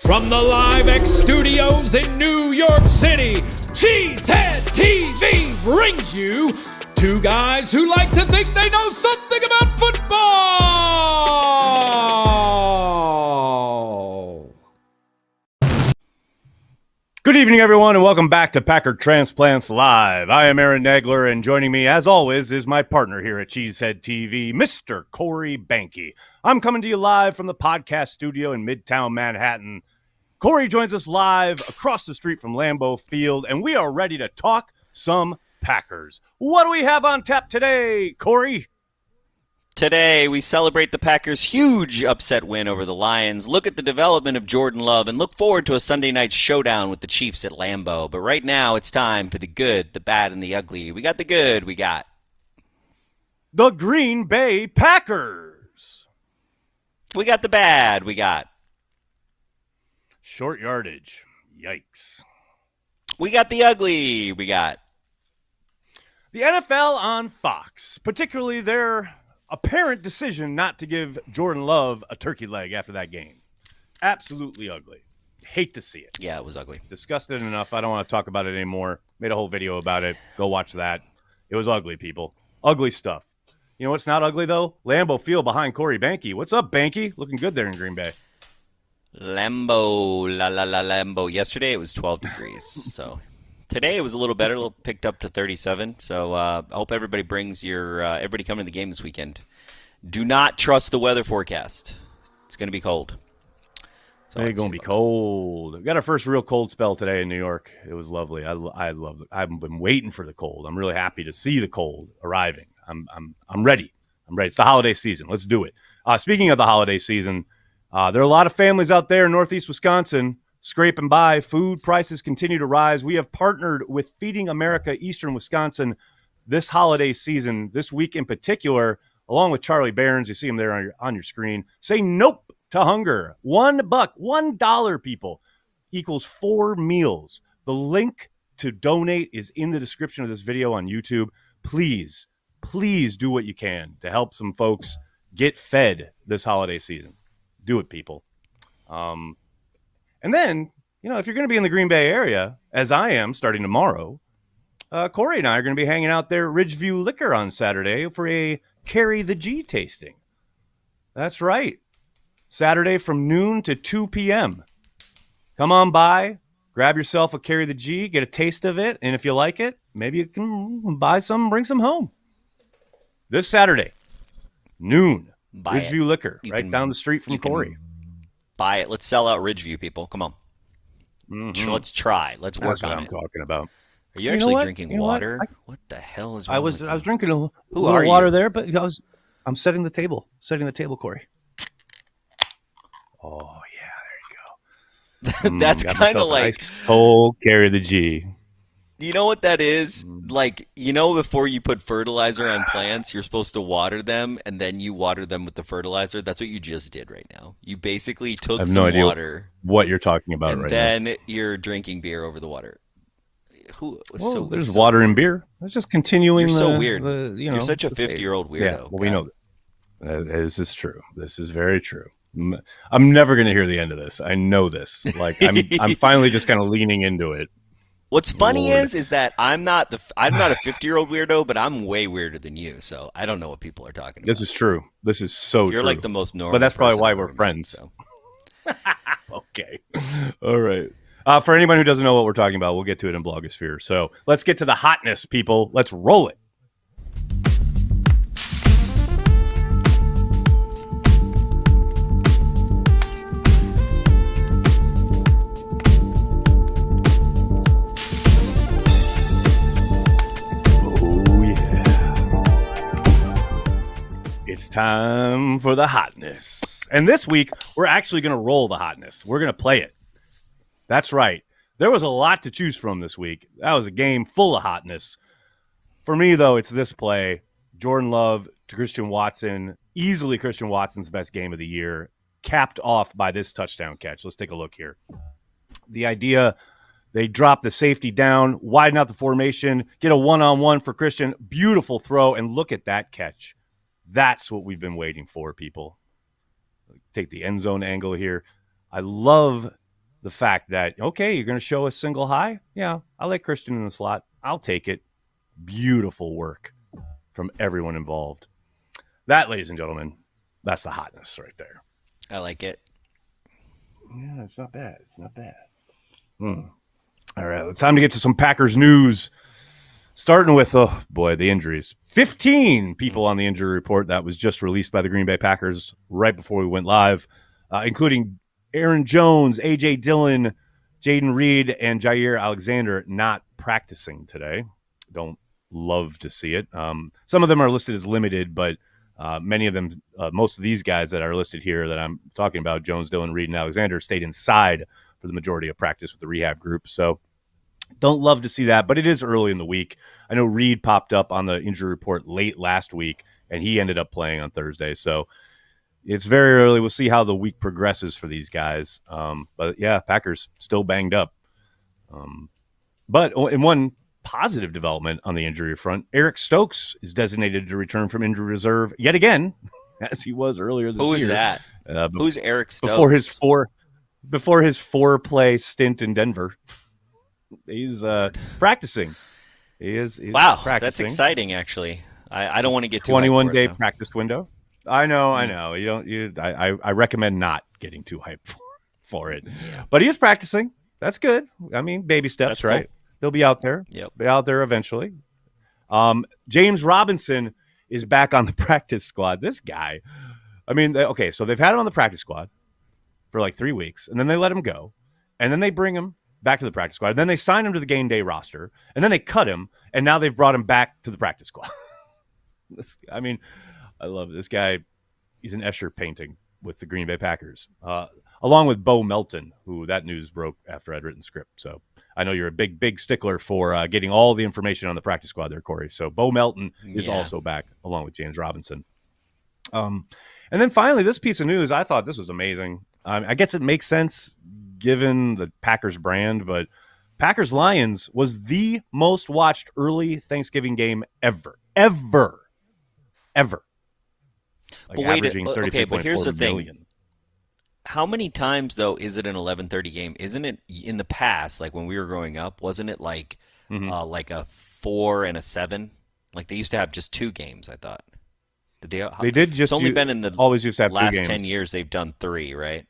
From the Live X Studios in New York City, CHTV brings you two guys who like to think they know something about football. Good evening, everyone, and welcome back to Packer Transplants Live. I am Aaron Nagler, and joining me, as always, is my partner here at Cheesehead TV, Mr. Corey Behnke. I'm coming to you live from the podcast studio in Midtown Manhattan. Corey joins us live across the street from Lambo Field, and we are ready to talk some Packers. What do we have on tap today, Corey? Today, we celebrate the Packers' huge upset win over the Lions, look at the development of Jordan Love, and look forward to a Sunday night showdown with the Chiefs at Lambeau. But right now, it's time for the good, the bad, and the ugly. We got the good, we got the Green Bay Packers. We got the bad, we got short yardage. Yikes. We got the ugly, we got the NFL on Fox, particularly their apparent decision not to give Jordan Love a turkey leg after that game. Absolutely ugly. Hate to see it. Yeah, it was ugly. Disgusted enough. I don't want to talk about it anymore. Made a whole video about it. Go watch that. It was ugly, people. Ugly stuff. You know what's not ugly, though? Lambeau Field behind Corey Behnke. What's up, Behnke? Looking good there in Green Bay. Lambo, Lambo. Yesterday it was 12 degrees, so today it was a little better, a little picked up to 37. So I hope everybody brings everybody coming to the game this weekend. Do not trust the weather forecast. It's going to be cold. It's going to be cold. We got our first real cold spell today in New York. It was lovely. I love it. I've been waiting for the cold. I'm really happy to see the cold arriving. I'm ready. I'm ready. It's the holiday season. Let's do it. Speaking of the holiday season, there are a lot of families out there in Northeast Wisconsin scraping by. Food prices continue to rise. We have partnered with Feeding America Eastern Wisconsin this holiday season, this week in particular, along with Charlie Barons. You see him there on your screen. Say nope to hunger. $1, $1, people, equals 4 meals. The link to donate is in the description of this video on YouTube. Please do what you can to help some folks get fed this holiday season. Do it, people. And then, if you're going to be in the Green Bay area, as I am starting tomorrow, Corey and I are going to be hanging out there at Ridgeview Liquor on Saturday for a Carry the G tasting. That's right. Saturday from noon to 2 p.m. Come on by, grab yourself a Carry the G, get a taste of it, and if you like it, maybe you can buy some, bring some home. This Saturday, noon. Ridgeview Liquor, right down the street from Corey. Buy it. Let's sell out Ridgeview, people. Come on. Mm-hmm. Let's try. Let's work on it. That's what I'm talking about. Are you actually drinking water? What the hell is wrong I was drinking a little water you? There, but I'm setting the table. Corey. Oh, yeah, there you go. That's kind of like ice cold Carry the G. You know what that is? Like, before you put fertilizer on plants, you're supposed to water them, and then you water them with the fertilizer. That's what you just did right now. You basically took some water. What you're talking about right now. And then you're drinking beer over the water. There's water in beer. It's just continuing. You're so weird. You're such a 50-year-old weirdo. Yeah, well, we know that. This is true. This is very true. I'm never going to hear the end of this. I know this. Like, I'm finally just kind of leaning into it. What's funny is that I'm not a 50-year-old weirdo, but I'm way weirder than you. So I don't know what people are talking about. This is true. This is so true. You're like the most normal. But that's probably why we're friends. So. Okay. All right. For anyone who doesn't know what we're talking about, we'll get to it in Blogosphere. So let's get to the hotness, people. Let's roll it. It's time for the hotness. And this week, we're actually going to roll the hotness. We're going to play it. That's right. There was a lot to choose from this week. That was a game full of hotness. For me, though, it's this play. Jordan Love to Christian Watson. Easily Christian Watson's best game of the year. Capped off by this touchdown catch. Let's take a look here. The idea, they drop the safety down, widen out the formation, get a one-on-one for Christian. Beautiful throw, and look at that catch. That's what we've been waiting for, people. Take the end zone angle here. I love the fact that, okay, you're going to show a single high? Yeah, I like Christian in the slot. I'll take it. Beautiful work from everyone involved. That, ladies and gentlemen, that's the hotness right there. I like it. Yeah, it's not bad. It's not bad. All right, time to get to some Packers news. Starting with, oh boy, the injuries. 15 people on the injury report that was just released by the Green Bay Packers right before we went live, including Aaron Jones, A.J. Dillon, Jaden Reed, and Jair Alexander not practicing today. Don't love to see it. Some of them are listed as limited, but many of them, most of these guys that are listed here that I'm talking about, Jones, Dillon, Reed, and Alexander, stayed inside for the majority of practice with the rehab group. So don't love to see that, but it is early in the week. I know Reed popped up on the injury report late last week, and he ended up playing on Thursday. So it's very early. We'll see how the week progresses for these guys. But, yeah, Packers still banged up. But in one positive development on the injury front, Eric Stokes is designated to return from injury reserve yet again, as he was earlier this year. Who is that? Who's Eric Stokes? Before his 4-play stint in Denver. He's practicing. He's wow, practicing. That's exciting. Actually, I don't want to get too 21-day practice window. I know. I recommend not getting too hyped for it. Yeah. But he is practicing. That's good. I mean, baby steps, That's right? Cool. He'll be out there. Yep. Be out there eventually. James Robinson is back on the practice squad. This guy. I mean, okay, so they've had him on the practice squad for like 3 weeks, and then they let him go, and then they bring him back to the practice squad. And then they sign him to the game day roster, and then they cut him, and now they've brought him back to the practice squad. I love this guy. He's an Escher painting with the Green Bay Packers, along with Bo Melton, who that news broke after I'd written script. So I know you're a big stickler for getting all the information on the practice squad there, Corey. So Bo Melton is also back, along with James Robinson. And then finally, this piece of news, I thought this was amazing. I guess it makes sense given the Packers brand, but Packers-Lions was the most watched early Thanksgiving game ever. Like but wait, averaging okay, but here's the thing. million. How many times, though, is it an 11:30 game? Isn't it in the past, like when we were growing up, wasn't it like like a 4 and a 7? Like they used to have just 2 games, I thought. They did just It's only been in the always used to have last 2 games. 10 years they've done 3, right?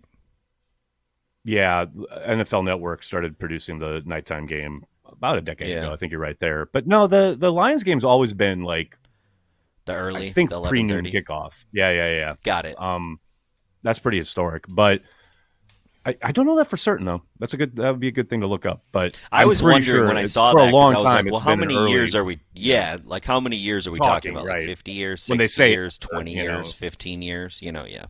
Yeah, NFL Network started producing the nighttime game about a decade ago. I think you're right there. But no, the Lions game's always been like the early, I think the pre-noon kickoff. Yeah. Got it. That's pretty historic. But I don't know that for certain though. That would be a good thing to look up. But I was wondering when I saw that, for a long I was time. Like, well, how many years are we? Yeah, like how many years are we talking about? Right. Like 50 years, 60 when they say years, 20 years, 15 years. Yeah.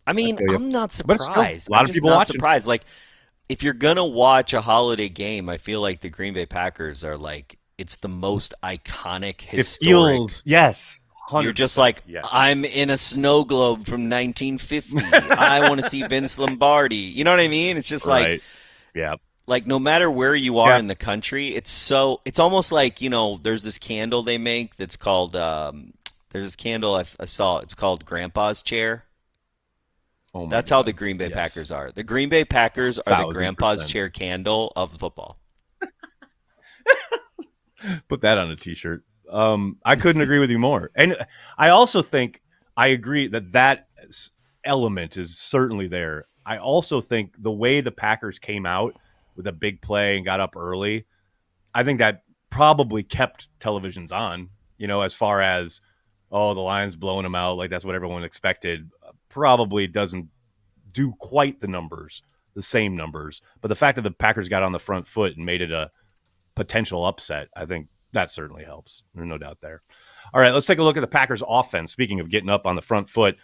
I mean, I'm not But still, surprised. a lot I'm of just people not watching. surprised. Like, if you're gonna watch a holiday game, I feel like the Green Bay Packers are like it's the most iconic, historic. It feels 100%. You're just like, yes. I'm in a snow globe from 1950. I want to see Vince Lombardi. You know what I mean? It's just like, yeah. Like no matter where you are in the country, it's almost like, there's this candle they make that's called, there's this candle I saw, it's called Grandpa's Chair. Oh That's God. how the Green Bay Packers are. The Green Bay Packers are the Grandpa's 1000%. Chair candle of football. Put that on a T-shirt. I couldn't agree with you more. And I also think I agree that element is certainly there. I also think the way the Packers came out with a big play and got up early, I think that probably kept televisions on, as far as, the Lions blowing them out, like that's what everyone expected. Probably doesn't do quite the same numbers. But the fact that the Packers got on the front foot and made it a potential upset, I think that certainly helps. There's no doubt there. All right, let's take a look at the Packers offense. Speaking of getting up on the front foot,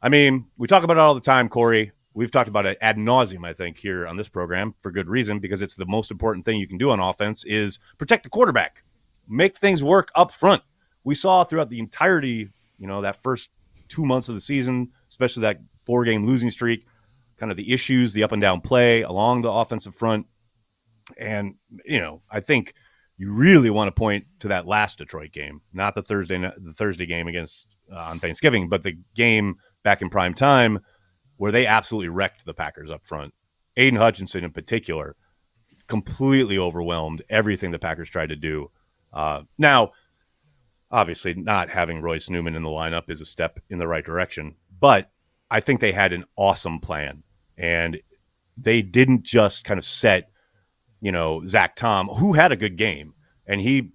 I mean, we talk about it all the time, Corey. We've talked about it ad nauseum, I think, here on this program for good reason, because it's the most important thing you can do on offense is protect the quarterback, make things work up front. We saw throughout the entirety, that first 2 months of the season, especially that 4-game losing streak, kind of the issues, the up and down play along the offensive front. And, I think you really want to point to that last Detroit game, not the Thursday game against on Thanksgiving, but the game back in prime time where they absolutely wrecked the Packers up front. Aiden Hutchinson in particular completely overwhelmed everything the Packers tried to do. Now, obviously, not having Royce Newman in the lineup is a step in the right direction, but I think they had an awesome plan, and they didn't just kind of set, Zach Tom, who had a good game, and he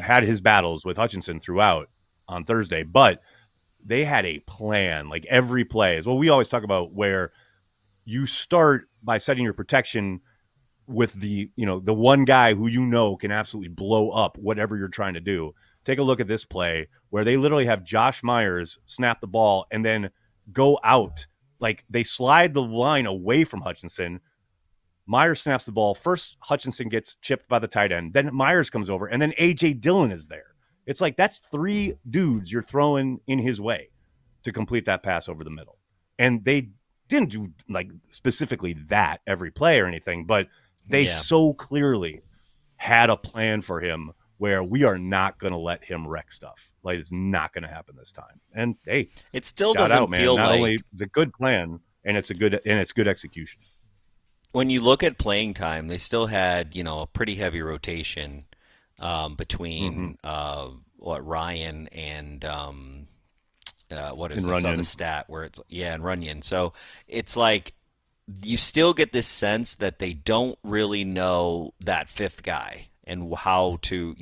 had his battles with Hutchinson throughout on Thursday, but they had a plan, like every play. As well, we always talk about where you start by setting your protection with the one guy who can absolutely blow up whatever you're trying to do. Take a look at this play where they literally have Josh Myers snap the ball and then go out. Like they slide the line away from Hutchinson. Myers snaps the ball. First, Hutchinson gets chipped by the tight end. Then Myers comes over, and then A.J. Dillon is there. It's like that's 3 dudes you're throwing in his way to complete that pass over the middle. And they didn't do like specifically that every play or anything, but they so clearly had a plan for him where we are not going to let him wreck stuff. Like it's not going to happen this time. And hey, it still doesn't feel not like only it's a good plan and it's good execution. When you look at playing time, they still had a pretty heavy rotation between Ryan and what is this on the stat where it's and Runyon. So it's like you still get this sense that they don't really know that 5th guy and how to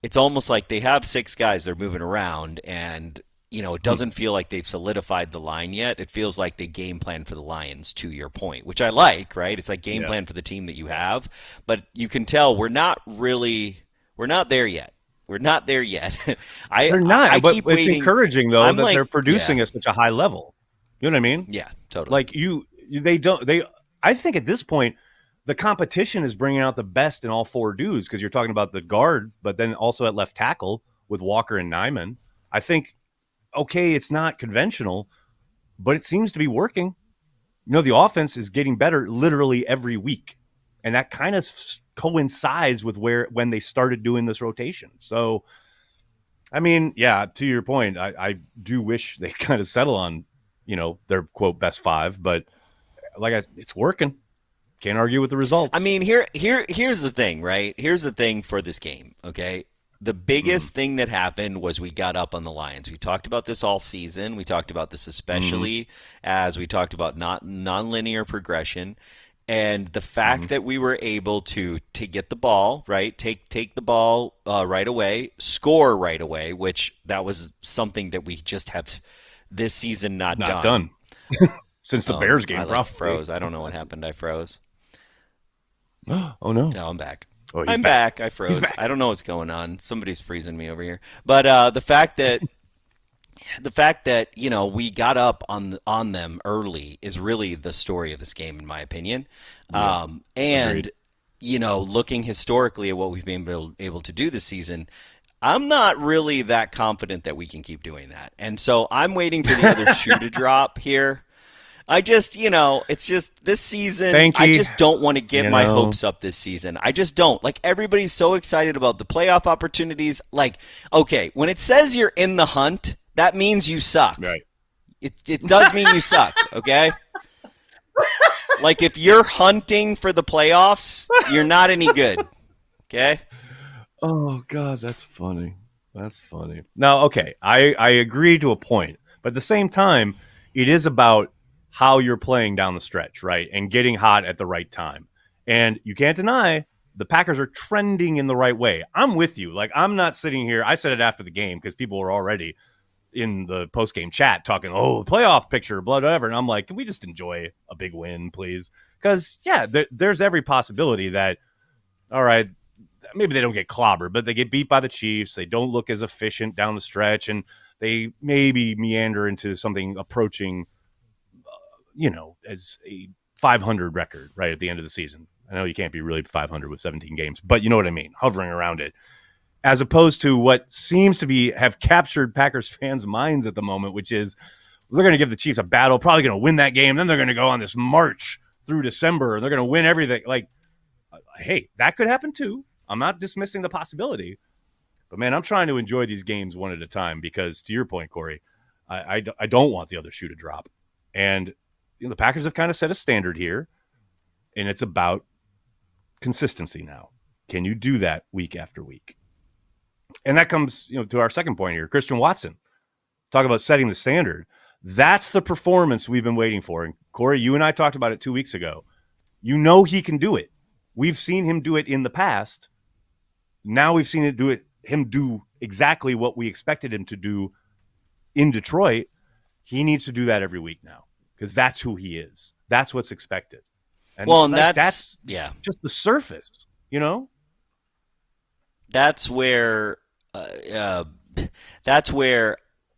it's almost like they have 6 guys they're moving around, and it doesn't feel like they've solidified the line yet. It feels like they game plan for the Lions, to your point, which I like, right? It's like game plan for the team that you have, but you can tell we're not there yet. We're not there yet. They're not, I but keep it's waiting. encouraging though that they're producing at such a high level. You know what I mean? Yeah, totally. Like I think at this point, the competition is bringing out the best in all 4 dudes, because you're talking about the guard, but then also at left tackle with Walker and Nyman. I think, okay, it's not conventional, but it seems to be working. The offense is getting better literally every week, and that kind of coincides with when they started doing this rotation. So, I mean, yeah, to your point, I do wish they kind of settle on, their quote best 5, but it's working. Can't argue with the results. I mean, here's the thing, right? Here's the thing for this game, okay? The biggest thing that happened was we got up on the Lions. We talked about this all season. We talked about this especially as we talked about non-linear progression. And the fact that we were able to get the ball, right, take the ball right away, score right away, which that was something that we just have this season not done. Since the Bears game. I froze. I don't know what happened. I froze. Oh, no. No, I'm back. Oh, I'm back. I froze. I don't know what's going on. Somebody's freezing me over here. But the fact that we got up on them early is really the story of this game, in my opinion. Yeah, and looking historically at what we've been able to do this season, I'm not really that confident that we can keep doing that. And so I'm waiting for the other shoe to drop here. I just, it's just this season. I just don't want to get my hopes up this season. I just don't. Like, everybody's so excited about the playoff opportunities. Like, okay, when it says you're in the hunt, that means you suck. Right. It does mean you suck, okay? Like, if you're hunting for the playoffs, you're not any good, okay? Oh, God, that's funny. That's funny. Now, okay, I agree to a point. But at the same time, it is about how you're playing down the stretch, right? And getting hot at the right time. And you can't deny the Packers are trending in the right way. I'm with you. Like, I'm not sitting here. I said it after the game because people were already in the post-game chat talking, playoff picture, whatever. And I'm like, can we just enjoy a big win, please? Because, yeah, there's every possibility that, all right, maybe they don't get clobbered, but they get beat by the Chiefs. They don't look as efficient down the stretch, and they maybe meander into something approaching as a 500 record right at the end of the season. I know you can't be really 500 with 17 games, but you know what I mean, hovering around it, as opposed to what seems to have captured Packers fans' minds at the moment, which is they're going to give the Chiefs a battle, probably going to win that game. Then they're going to go on this march through December, and they're going to win everything. Like, hey, that could happen too. I'm not dismissing the possibility, but man, I'm trying to enjoy these games one at a time because, to your point, Corey, I don't want the other shoe to drop. And the Packers have kind of set a standard here, and it's about consistency now. Can you do that week after week? And that comes, to our second point here. Christian Watson, talk about setting the standard. That's the performance we've been waiting for. And Corey, you and I talked about it 2 weeks ago. He can do it. We've seen him do it in the past. Now we've seen him do exactly what we expected him to do in Detroit. He needs to do that every week now because that's who he is. That's what's expected. And that's just the surface, That's where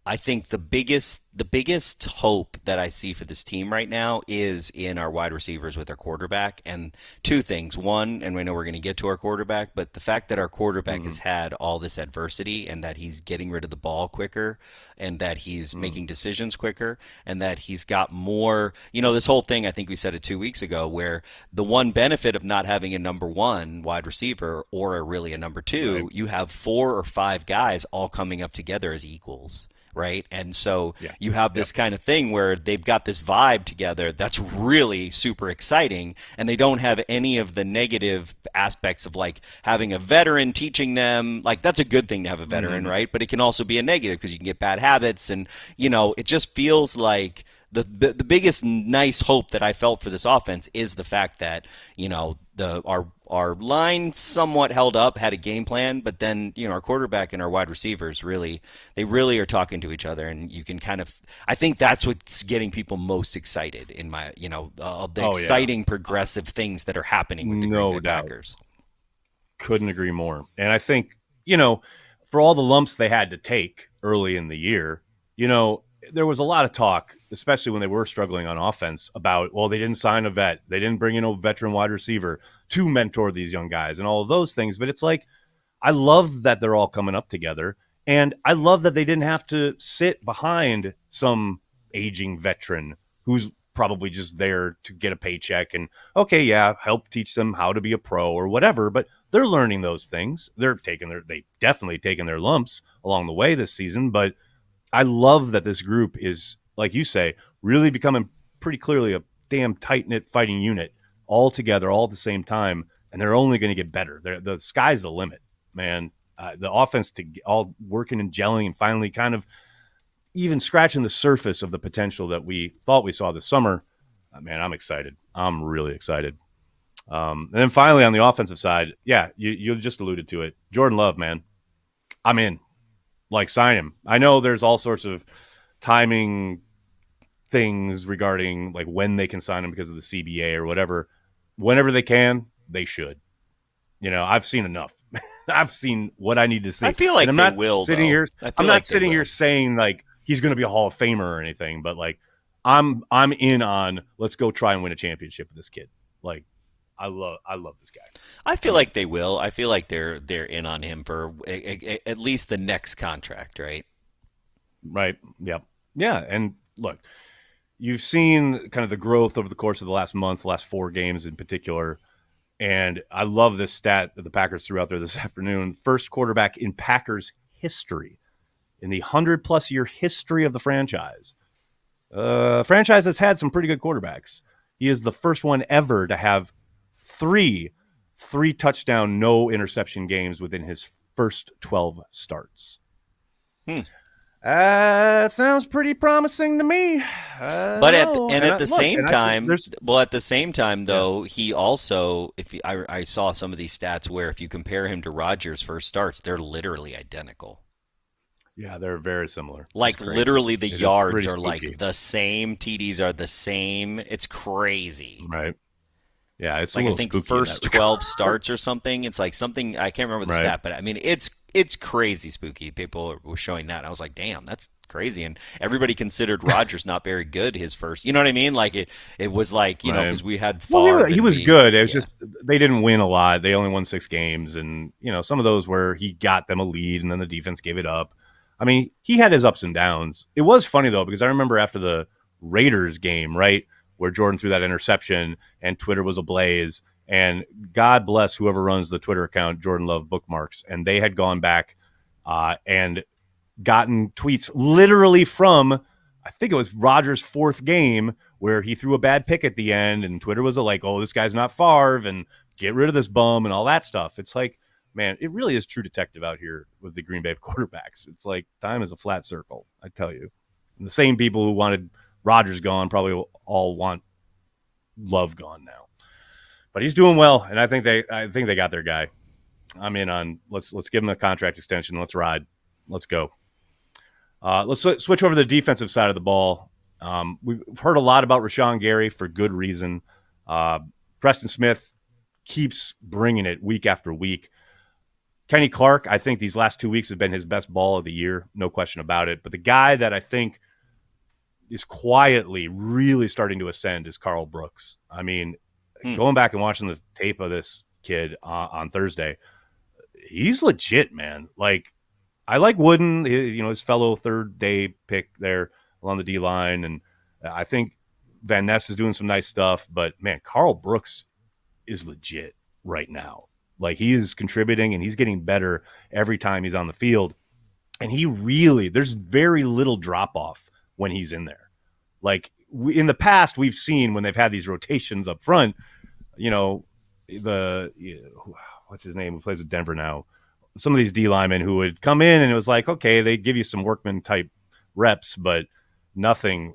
I think the biggest hope that I see for this team right now is in our wide receivers with our quarterback. And two things. One, and we know we're going to get to our quarterback, but the fact that our quarterback has had all this adversity and that he's getting rid of the ball quicker and that he's making decisions quicker and that he's got more, this whole thing, I think we said it 2 weeks ago, where the one benefit of not having a number one wide receiver or really a number two, right, you have 4 or 5 guys all coming up together as equals. Right. And so you have this kind of thing where they've got this vibe together that's really super exciting. And they don't have any of the negative aspects of like having a veteran teaching them. Like that's a good thing to have a veteran, right? But it can also be a negative because you can get bad habits. And, it just feels like the biggest nice hope that I felt for this offense is the fact that, our line somewhat held up, had a game plan, but then, our quarterback and our wide receivers really are talking to each other. And you can I think that's what's getting people most excited in my, the exciting progressive things that are happening with the Green Bay Packers. Couldn't agree more. And I think, for all the lumps they had to take early in the year, there was a lot of talk, especially when they were struggling on offense, about, well, they didn't sign a vet. They didn't bring in a veteran wide receiver to mentor these young guys and all of those things. But it's like, I love that they're all coming up together. And I love that they didn't have to sit behind some aging veteran who's probably just there to get a paycheck and, help teach them how to be a pro or whatever. But they're learning those things. They've definitely taken their lumps along the way this season. But I love that this group is, like you say, really becoming pretty clearly a damn tight-knit fighting unit all together, all at the same time, and they're only going to get better. The sky's the limit, man. The offense all working and gelling and finally kind of even scratching the surface of the potential that we thought we saw this summer. Man, I'm excited. I'm really excited. And then finally on the offensive side, you just alluded to it. Jordan Love, man, I'm in. Like, sign him. I know there's all sorts of timing things regarding like when they can sign him because of the CBA or whatever. Whenever they can, they should. I've seen enough. I've seen what I need to see. I feel like I'm not sitting here saying like he's going to be a Hall of Famer or anything, but like I'm in on let's go try and win a championship with this kid. Like I love this guy. I feel like they will. I feel like they're in on him for at least the next contract, right? Right. Yep. Yeah. And look, you've seen kind of the growth over the course of the last month, last 4 games in particular. And I love this stat that the Packers threw out there this afternoon. First quarterback in Packers history, in the 100-plus year history of the franchise. Franchise has had some pretty good quarterbacks. He is the first one ever to have three touchdown, no interception games within his first 12 starts. Sounds pretty promising to me. But at the same time, though, he also, I saw some of these stats where if you compare him to Rodgers' first starts, they're literally identical. Yeah, they're very similar. Like literally the yards are like the same, TDs are the same. It's crazy. Right. Yeah, it's like, a little I think spooky. First 12 starts or something. It's like something, I can't remember the stat, but I mean, it's crazy spooky. People were showing that. I was like, damn, that's crazy. And everybody considered Rodgers not very good his first. You know what I mean? Like it was like, because we had Favre. Well, he was good. It was just they didn't win a lot. They only won 6 games. And, some of those where he got them a lead and then the defense gave it up. I mean, he had his ups and downs. It was funny, though, because I remember after the Raiders game, right, where Jordan threw that interception and Twitter was ablaze. And God bless whoever runs the Twitter account, Jordan Love Bookmarks. And they had gone back and gotten tweets literally from, I think it was Rodgers' 4th game, where he threw a bad pick at the end, and Twitter was like, "Oh, this guy's not Favre, and get rid of this bum," and all that stuff. It's like, man, it really is True Detective out here with the Green Bay quarterbacks. It's like time is a flat circle, I tell you. And the same people who wanted Rodgers gone probably all want Love gone now. But he's doing well, and I think they got their guy. I'm in on let's give him a contract extension. Let's ride. Let's go. Let's switch over to the defensive side of the ball. We've heard a lot about Rashawn Gary for good reason. Preston Smith keeps bringing it week after week. Kenny Clark, I think these last 2 weeks have been his best ball of the year, no question about it. But the guy that I think is quietly really starting to ascend is Carl Brooks. I mean, going back and watching the tape of this kid on Thursday, he's legit, man. Like, I like Wooden, his fellow third-day pick there along the D-line, and I think Van Ness is doing some nice stuff. But, man, Carl Brooks is legit right now. Like, he is contributing, and he's getting better every time he's on the field. And there's very little drop-off when he's in there. Like, in the past, we've seen when they've had these rotations up front, what's his name, who plays with Denver now, some of these D linemen who would come in and it was like, okay, they'd give you some workman type reps, but nothing,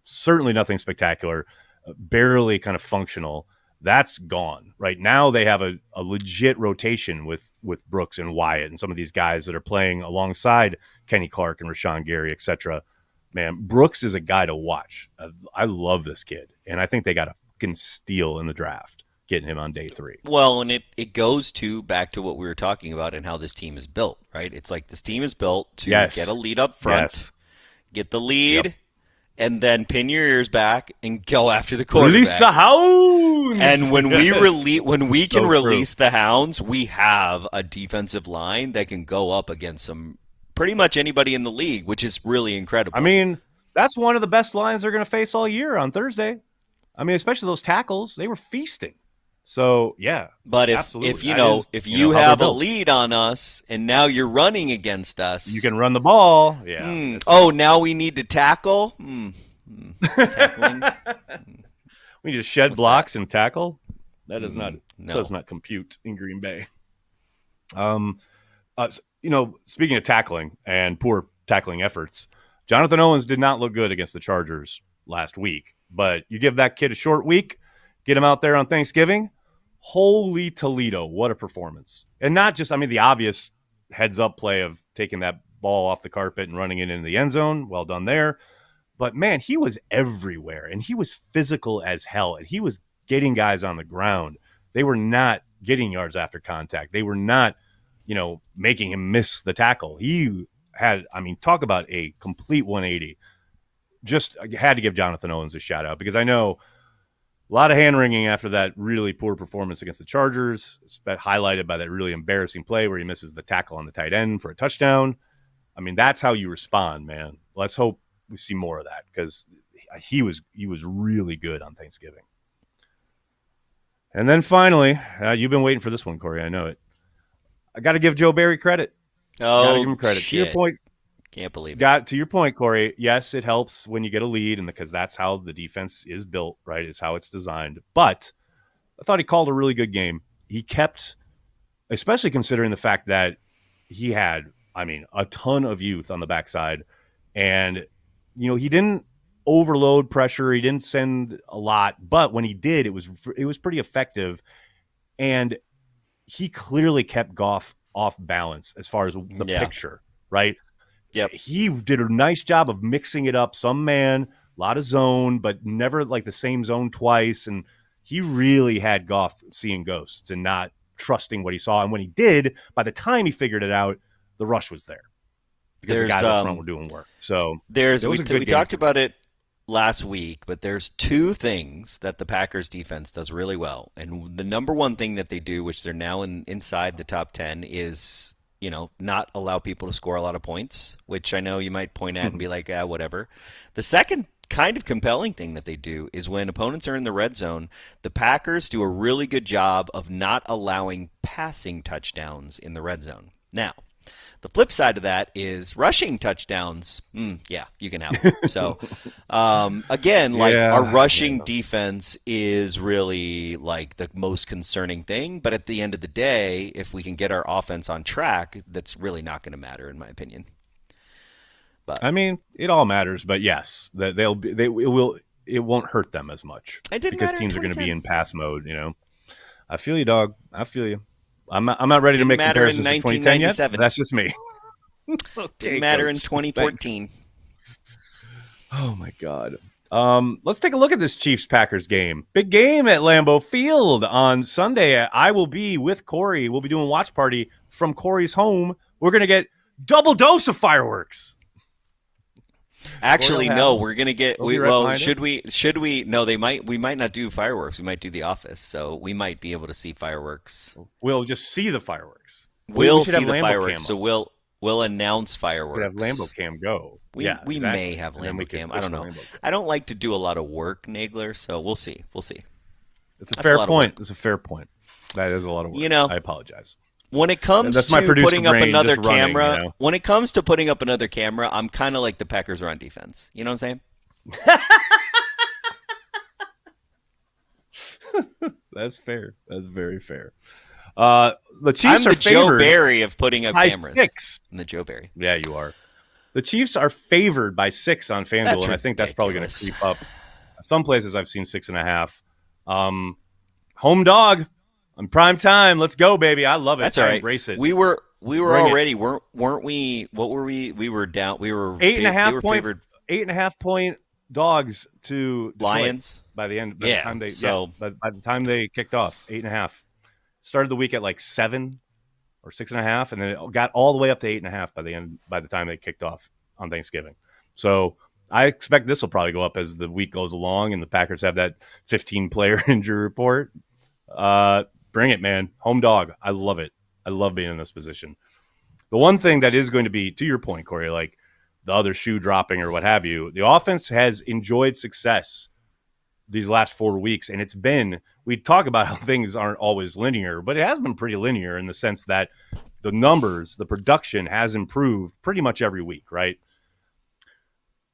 certainly nothing spectacular, barely kind of functional. That's gone. Right now they have a legit rotation with Brooks and Wyatt and some of these guys that are playing alongside Kenny Clark and Rashawn Gary, etc. Man, Brooks is a guy to watch. I love this kid, and I think they got a fucking steal in the draft getting him on day 3. Well, and it goes back to what we were talking about and how this team is built, right? It's like this team is built to get a lead up front, get the lead, and then pin your ears back and go after the quarterback. Release the hounds! And when we can release the hounds, we have a defensive line that can go up against pretty much anybody in the league, which is really incredible. I mean, that's one of the best lines they're going to face all year on Thursday. I mean, especially those tackles, they were feasting. So, yeah. But if you have a lead on us and now you're running against us, you can run the ball. Yeah. Now we need to tackle. Tackling. We need to shed blocks and tackle. That does not compute in Green Bay. Speaking of tackling and poor tackling efforts, Jonathan Owens did not look good against the Chargers last week. But you give that kid a short week, get him out there on Thanksgiving. Holy Toledo, what a performance. And not just, the obvious heads-up play of taking that ball off the carpet and running it into the end zone. Well done there. But, man, he was everywhere, and he was physical as hell, and he was getting guys on the ground. They were not getting yards after contact. They were not, making him miss the tackle. He had, talk about a complete 180. Just had to give Jonathan Owens a shout-out because I know a lot of hand-wringing after that really poor performance against the Chargers, highlighted by that really embarrassing play where he misses the tackle on the tight end for a touchdown. That's how you respond, man. Let's hope we see more of that because he was really good on Thanksgiving. And then finally, you've been waiting for this one, Corey. I know it. I got to give Joe Barry credit. Oh, give him credit. Shit. To your point. Can't believe it. To your point, Corey, yes, it helps when you get a lead, and because that's how the defense is built, right? It's how it's designed. But I thought he called a really good game. He kept, especially considering the fact that he had, a ton of youth on the backside. And, he didn't overload pressure. He didn't send a lot. But when he did, it was pretty effective. And he clearly kept Goff off balance as far as the picture, right? Yep. He did a nice job of mixing it up. Some man, a lot of zone, but never like the same zone twice. And he really had Goff seeing ghosts and not trusting what he saw. And when he did, by the time he figured it out, the rush was there because the guys up front were doing work. So we talked about it last week, but there's 2 things that the Packers defense does really well. And the number one thing that they do, which they're now inside the top 10, is not allow people to score a lot of points, which I know you might point at and be like, whatever. The second kind of compelling thing that they do is when opponents are in the red zone, the Packers do a really good job of not allowing passing touchdowns in the red zone. Now, The flip side of that is rushing touchdowns. Yeah, you can have them. So, again, like our rushing defense is really like the most concerning thing. But at the end of the day, if we can get our offense on track, that's really not going to matter, in my opinion. But I mean, it all matters. But yes, that it won't hurt them as much because teams are going to be in pass mode. I feel you, dog. I feel you. I'm not ready to make comparisons to 2010 yet. That's just me. Okay, didn't matter in 2014. Thanks. Oh my God. Let's take a look at this Chiefs-Packers game. Big game at Lambeau Field on Sunday. I will be with Corey. We'll be doing a watch party from Corey's home. We're going to get double dose of fireworks. Actually, no, we're gonna get. Should we? No, we might not do fireworks. We might do The Office, so we might be able to see fireworks. We'll just see the fireworks. We'll see the fireworks. So we'll announce fireworks. We have Lambo Cam go. We may have Lambo Cam. I don't know. I don't like to do a lot of work, Nagler. So we'll see. It's a fair point. It's a fair point. That is a lot of work. I apologize. When it comes to putting up another camera, when it comes to putting up another camera, I'm kind of like the Packers are on defense. You know what I'm saying? That's fair. That's very fair. The Chiefs I'm are the favored Joe Barry of putting up by cameras. 6. I'm the Joe Barry. Yeah, you are. The Chiefs are favored by 6 on FanDuel, and I think that's probably going to creep up. Some places I've seen 6.5. Home dog. On prime time, let's go, baby! I love it. That's all right. Embrace it. We were already, weren't we? What were we? We were down. We were 8.5 point dogs to Detroit Lions by the end. By the time they kicked off, 8.5. Started the week at like 7 or 6.5, and then it got all the way up to 8.5 by the end. By the time they kicked off on Thanksgiving, so I expect this will probably go up as the week goes along, and the Packers have that 15-player injury report. Bring it, man. Home dog. I love it. I love being in this position. The one thing that is going to be, to your point, Corey, like the other shoe dropping or what have you, the offense has enjoyed success these last 4 weeks. And it's been, we talk about how things aren't always linear, but it has been pretty linear in the sense that the numbers, the production has improved pretty much every week, right?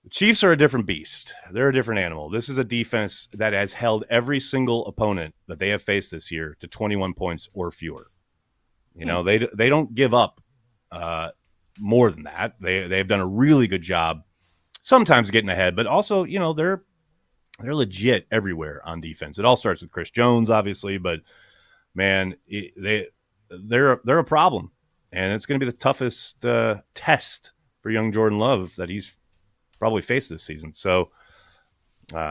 The Chiefs are a different beast. They're a different animal. This is a defense that has held every single opponent that they have faced this year to 21 points or fewer. They don't give up more than that. They've done a really good job sometimes getting ahead, but also, they're legit everywhere on defense. It all starts with Chris Jones, obviously, but man, they're a problem, and it's going to be the toughest test for young Jordan Love that he's probably faced this season. So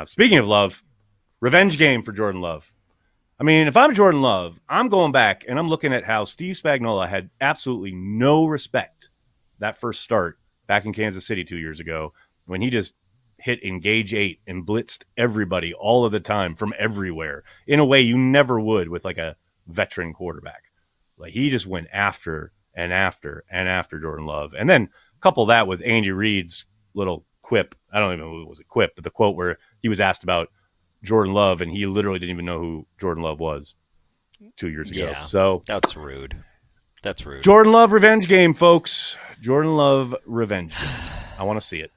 speaking of Love, revenge game for Jordan Love. I mean, if I'm Jordan Love, I'm going back and I'm looking at how Steve Spagnuolo had absolutely no respect that first start back in Kansas City 2 years ago when he just hit engage 8 and blitzed everybody all of the time from everywhere in a way you never would with like a veteran quarterback. Like he just went after and after and after Jordan Love. And then couple that with Andy Reid's little quip. I don't even know if it was a quip, but the quote where he was asked about Jordan Love and he literally didn't even know who Jordan Love was 2 years ago. Yeah, so that's rude. That's rude. Jordan Love revenge game, folks. Jordan Love revenge game. I want to see it.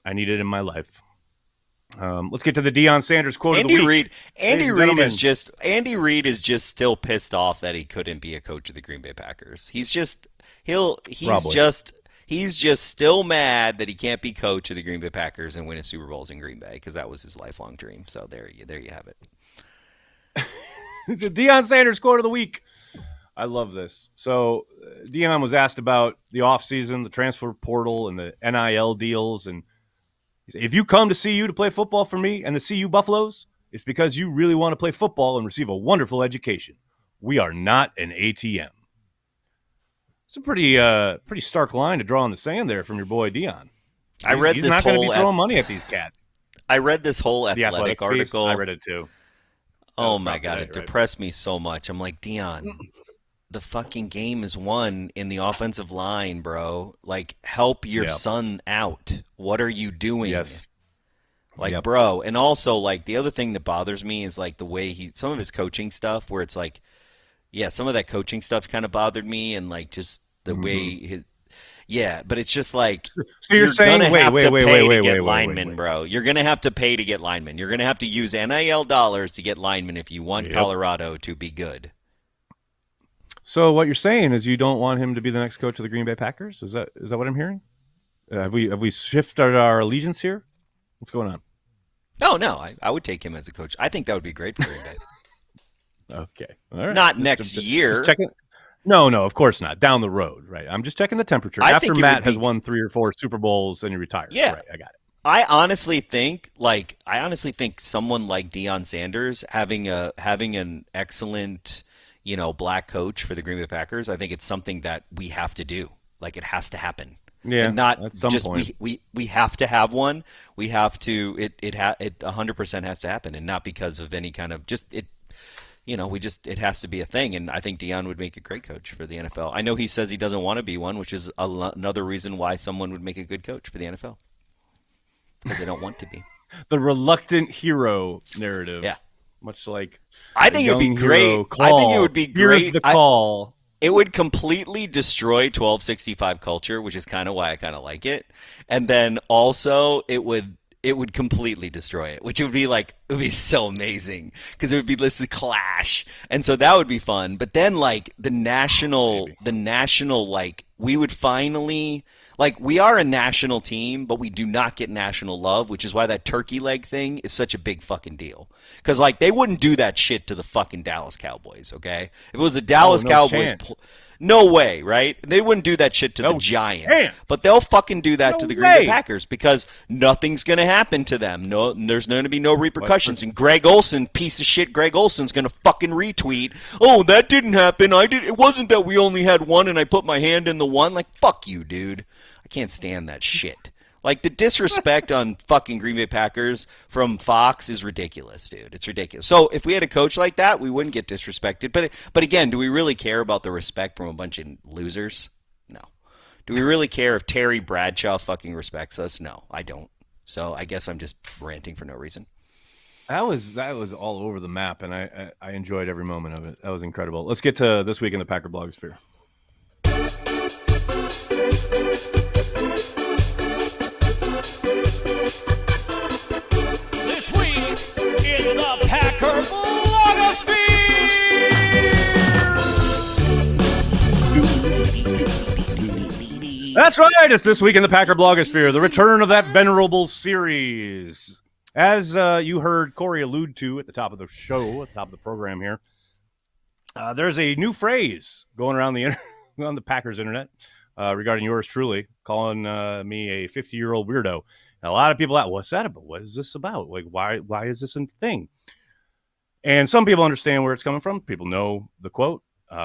I need it in my life. Let's get to the Deion Sanders quote of the week. Andy Reid is just still pissed off that he couldn't be a coach of the Green Bay Packers. He's just still mad that he can't be coach of the Green Bay Packers and win a Super Bowls in Green Bay because that was his lifelong dream. So there you have it. The Deion Sanders quote of the week. I love this. So Deion was asked about the offseason, the transfer portal, and the NIL deals. And he said, if you come to CU to play football for me and the CU Buffaloes, it's because you really want to play football and receive a wonderful education. We are not an ATM. It's a pretty stark line to draw in the sand there from your boy Deion. He's not going to be throwing money at these cats. I read this whole athletic article. I read it too. Oh my God, it depressed me so much. I'm like, Deion, the fucking game is won in the offensive line, bro. Like, help your son out. What are you doing? Yes. Like, bro. And also, like, the other thing that bothers me is, like, the way some of his coaching stuff where it's like, yeah, some of that coaching stuff kind of bothered me, and like just the way Yeah, but it's just like So you're saying, gonna wait, have wait, to wait, pay wait, to wait, get wait, linemen, wait. bro. You're gonna have to pay to get linemen. You're gonna have to use NIL dollars to get linemen if you want Colorado to be good. So what you're saying is you don't want him to be the next coach of the Green Bay Packers? Is that what I'm hearing? Have we shifted our allegiance here? What's going on? No, I would take him as a coach. I think that would be great for Green Bay. Okay, all right. Not next year. Just checking. No, of course not. Down the road, right? I'm just checking the temperature. After Matt has won 3 or 4 Super Bowls and he retires. Yeah, right, I got it. I honestly think someone like Deion Sanders having an excellent, black coach for the Green Bay Packers, I think it's something that we have to do. Like, it has to happen. Yeah, and not at some just point. we have to have one. We have to it 100% has to happen, and not because of any kind of just it. It has to be a thing, and I think Deion would make a great coach for the NFL. I know he says he doesn't want to be one, which is another reason why someone would make a good coach for the NFL, because they don't want to be. The reluctant hero narrative. Yeah. Much like I think it would be great. Call. I think it would be great. Here's the call. It would completely destroy 1265 culture, which is kind of why I kind of like it. And then also it would completely destroy it, which would be so amazing because it would be listed clash. And so that would be fun. But then like the national, like we would finally, like we are a national team, but we do not get national love, which is why that turkey leg thing is such a big fucking deal. Because like they wouldn't do that shit to the fucking Dallas Cowboys, okay? If it was the Dallas Cowboys, no way, right? They wouldn't do that shit to the Giants, but they'll fucking do that to the Green Bay Packers because nothing's gonna happen to them. No, there's going to be no repercussions. And Greg Olsen, piece of shit, Greg Olsen's gonna fucking retweet. Oh, that didn't happen. It wasn't that we only had one and I put my hand in the one. Like, fuck you, dude. I can't stand that shit. Like, the disrespect on fucking Green Bay Packers from Fox is ridiculous, dude. It's ridiculous. So if we had a coach like that, we wouldn't get disrespected. But again, do we really care about the respect from a bunch of losers? No. Do we really care if Terry Bradshaw fucking respects us? No, I don't. So I guess I'm just ranting for no reason. That was all over the map, and I enjoyed every moment of it. That was incredible. Let's get to This Week in the Packer Blogosphere. This week in the Packer Blogosphere. That's right. It's This Week in the Packer Blogosphere, the return of that venerable series. As you heard Corey allude to at the top of the show, at the top of the program here, there's a new phrase going around on the Packers internet regarding yours truly, calling me a 50-year-old weirdo. And a lot of people ask, what's that about? What is this about? Like, why is this a thing? And some people understand where it's coming from. People know the quote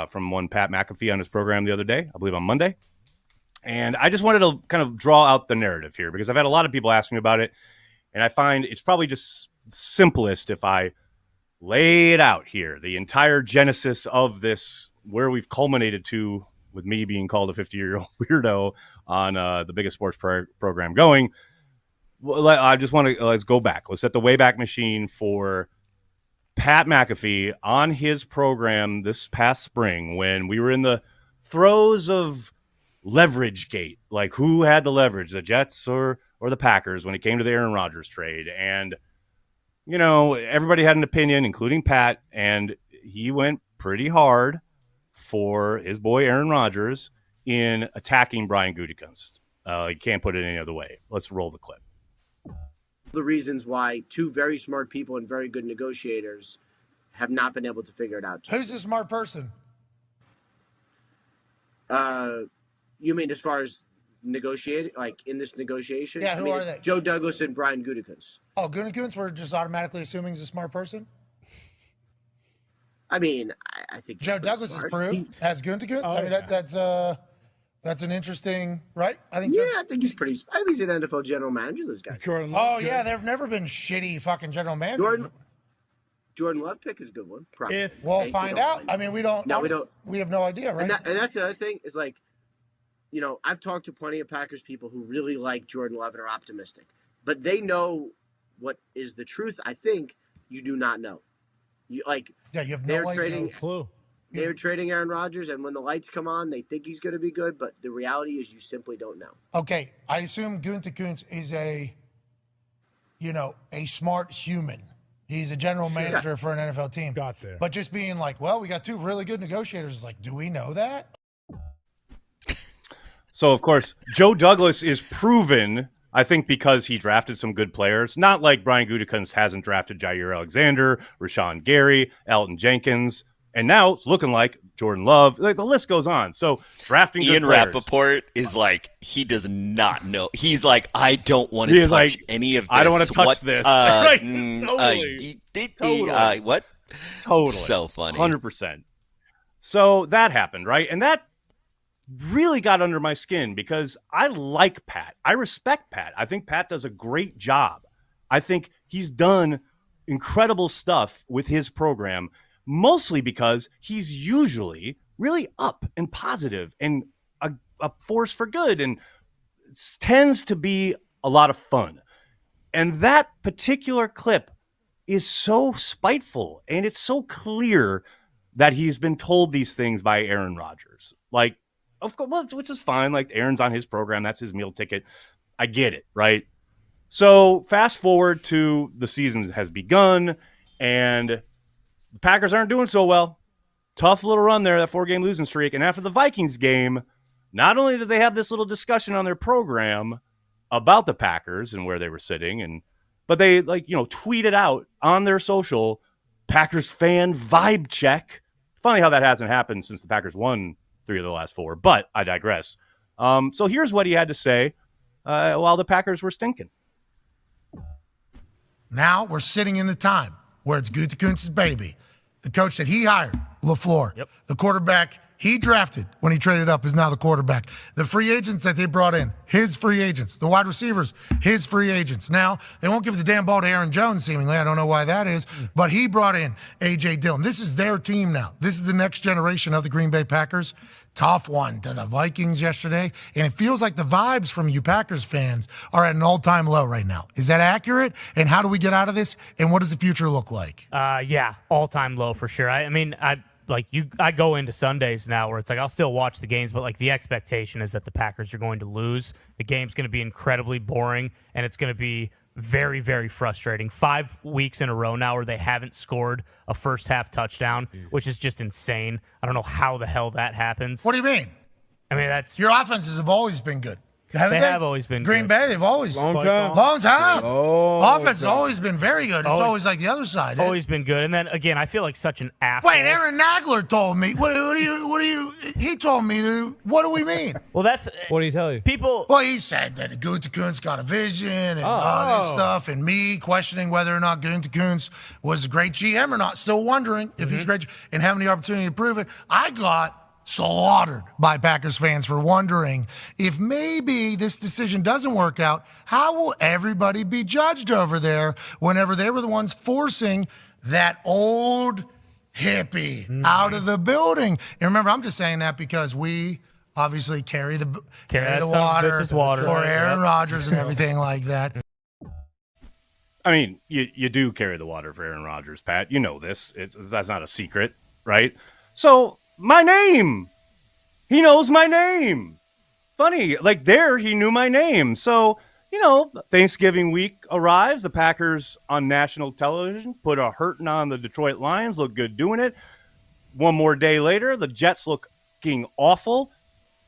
from one Pat McAfee on his program the other day, I believe on Monday. And I just wanted to kind of draw out the narrative here because I've had a lot of people ask me about it. And I find it's probably just simplest if I lay it out here, the entire genesis of this, where we've culminated to with me being called a 50-year-old weirdo on the biggest sports program going. Well, I just want to let's go back. Let's set the Wayback Machine for Pat McAfee on his program this past spring when we were in the throes of leverage gate. Like, who had the leverage, the Jets or the Packers, when it came to the Aaron Rodgers trade? And, everybody had an opinion, including Pat, and he went pretty hard for his boy Aaron Rodgers in attacking Brian Gutekunst. You can't put it any other way. Let's roll the clip. The reasons why two very smart people and very good negotiators have not been able to figure it out. Who's the smart person? You mean as far as negotiating, like in this negotiation? Yeah, who are they? Joe Douglas and Brian Gutekunst. Oh, Gutekunst, we're just automatically assuming he's a smart person? I mean, I think Joe Douglas is proved as Gutekunst. Oh, I mean, that's an interesting, right? I think he's pretty. I think he's an NFL general manager. Those guys. Oh yeah, they've never been shitty fucking general managers. Jordan Love pick is a good one. Probably. We'll find out. I mean, we don't. No, we don't. We have no idea, right? And that's the other thing is like, I've talked to plenty of Packers people who really like Jordan Love and are optimistic, but they know what is the truth. I think you do not know. You have no idea. trading. No clue. They're trading Aaron Rodgers, and when the lights come on, they think he's going to be good, but the reality is you simply don't know. Okay, I assume Gunther Kuntz is a smart human. He's a general manager for an NFL team. Got there. But just being like, well, we got two really good negotiators. Is like, do we know that? So, of course, Joe Douglas is proven, I think, because he drafted some good players. Not like Brian Gutekunst hasn't drafted Jair Alexander, Rashawn Gary, Elton Jenkins, and now it's looking like Jordan Love. Like, the list goes on. So, drafting Ian good players. Rappaport is like, he does not know. He's like, I don't want to touch any of this. I don't want to touch this. Right. Totally. What? Totally. So funny. 100%. So, that happened, right? And that really got under my skin because I like Pat. I respect Pat. I think Pat does a great job. I think he's done incredible stuff with his program, mostly because he's usually really up and positive and a force for good and tends to be a lot of fun. And that particular clip is so spiteful, and it's so clear that he's been told these things by Aaron Rodgers. Like, of course, well, which is fine. Like, Aaron's on his program. That's his meal ticket. I get it, right? So fast forward to the season has begun, and the Packers aren't doing so well. Tough little run there, that 4-game losing streak. And after the Vikings game, not only did they have this little discussion on their program about the Packers and where they were sitting, but they tweeted out on their social, Packers fan vibe check. Funny how that hasn't happened since the Packers won 3 of the last 4, but I digress. So here's what he had to say while the Packers were stinking. Now we're sitting in the time where it's Gutekunst's baby. The coach that he hired, LaFleur. Yep. The quarterback he drafted when he traded up is now the quarterback. The free agents that they brought in, his free agents. The wide receivers, his free agents. Now, they won't give the damn ball to Aaron Jones, seemingly. I don't know why that is. But he brought in A.J. Dillon. This is their team now. This is the next generation of the Green Bay Packers. Tough one to the Vikings yesterday. And it feels like the vibes from you Packers fans are at an all-time low right now. Is that accurate? And how do we get out of this? And what does the future look like? Yeah, all-time low for sure. I go into Sundays now where it's like I'll still watch the games, but like the expectation is that the Packers are going to lose. The game's going to be incredibly boring, and it's going to be very, very frustrating. 5 weeks in a row now where they haven't scored a first-half touchdown, which is just insane. I don't know how the hell that happens. What do you mean? I mean, that's your offenses have always been good. They have always been Green good. Bay, they've always Long time. Offense has always been very good. It's always like the other side. Always been good. And then again, I feel like such an asshole. Wait, Aaron Nagler told me. What do you? He told me. What do we mean? Well, that's What did he tell you? people. Well, he said that Gutekunst got a vision and all this stuff, and me questioning whether or not Gutekunst was a great GM or not. Still wondering if he's great and having the opportunity to prove it. I got slaughtered by Packers fans for wondering if maybe this decision doesn't work out, how will everybody be judged over there whenever they were the ones forcing that old hippie out of the building? And remember, I'm just saying that because we obviously carry the water for Aaron Rodgers and everything like that. I mean, you do carry the water for Aaron Rodgers, Pat. You know this. That's not a secret, right? So my name. He knows my name. Funny, like there he knew my name. So, Thanksgiving week arrives. The Packers on national television put a hurting on the Detroit Lions. Look good doing it. One more day later, the Jets looking awful.